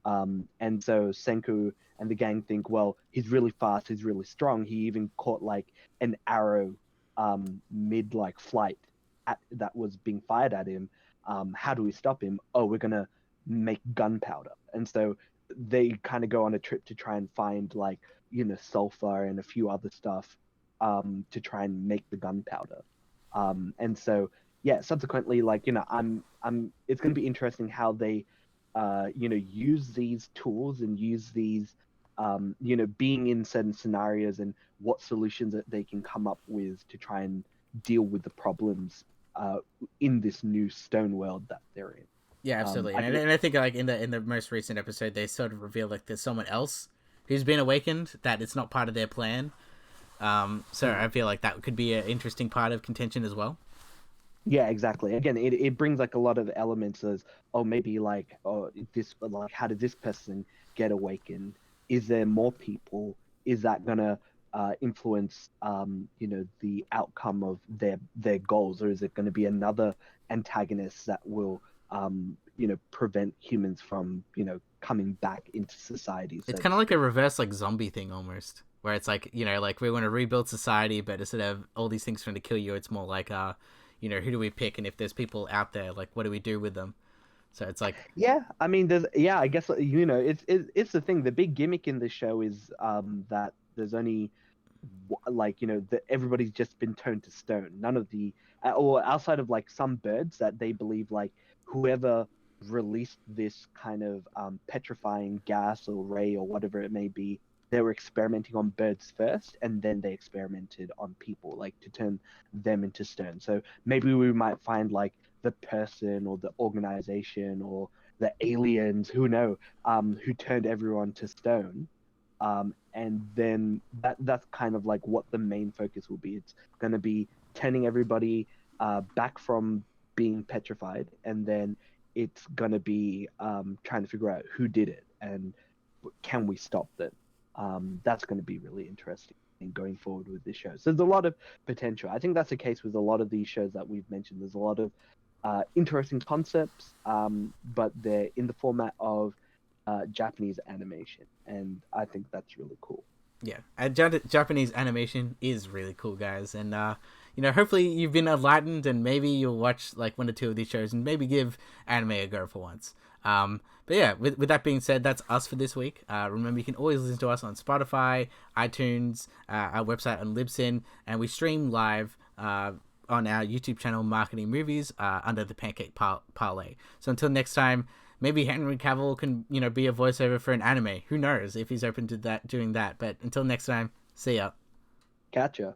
And so Senku and the gang think, well, he's really fast, he's really strong. He even caught like an arrow mid like flight that was being fired at him. How do we stop him? Oh, we're gonna make gunpowder. And so they kind of go on a trip to try and find like sulfur and a few other stuff to try and make the gunpowder. And so yeah, subsequently, like I'm it's going to be interesting how they use these tools and use these being in certain scenarios and what solutions that they can come up with to try and deal with the problems in this new stone world that they're in. Yeah, absolutely. And I think like in the most recent episode, they sort of reveal like there's someone else who's been awakened, that it's not part of their plan. So I feel like that could be an interesting part of contention as well. Yeah, exactly. Again, it brings like a lot of elements as, oh, maybe like, oh, this, like, how did this person get awakened? Is there more people? Is that gonna influence, the outcome of their goals, or is it going to be another antagonist that will, prevent humans from, coming back into society, so It's to kind of like a speak? reverse like zombie thing almost, where it's like like we want to rebuild society, but instead of all these things trying to kill you, it's more like who do we pick, and if there's people out there, like what do we do with them? So it's like Yeah, I mean, I guess it's the thing. The big gimmick in the show is that there's only like that everybody's just been turned to stone. None of the or outside of like some birds that they believe like whoever released this kind of petrifying gas or ray or whatever it may be, they were experimenting on birds first, and then they experimented on people, like to turn them into stone. So maybe we might find like the person or the organization or the aliens, who know, who turned everyone to stone. And then that's kind of like what the main focus will be. It's going to be turning everybody back from being petrified, and then it's going to be trying to figure out who did it and can we stop them. That's going to be really interesting going forward with this show. So there's a lot of potential. I think that's the case with a lot of these shows that we've mentioned. There's a lot of interesting concepts, but they're in the format of Japanese animation, and I think that's really cool. yeah, Japanese animation is really cool, guys, and hopefully you've been enlightened, and maybe you'll watch like one or two of these shows, and maybe give anime a go for once. But yeah, with that being said, that's us for this week. Remember, you can always listen to us on Spotify, iTunes, our website on Libsyn, and we stream live on our YouTube channel, Marketing Movies, under the Pancake Parlay. So until next time, maybe Henry Cavill can, be a voiceover for an anime. Who knows if he's open to that, doing that. But until next time, see ya. Gotcha.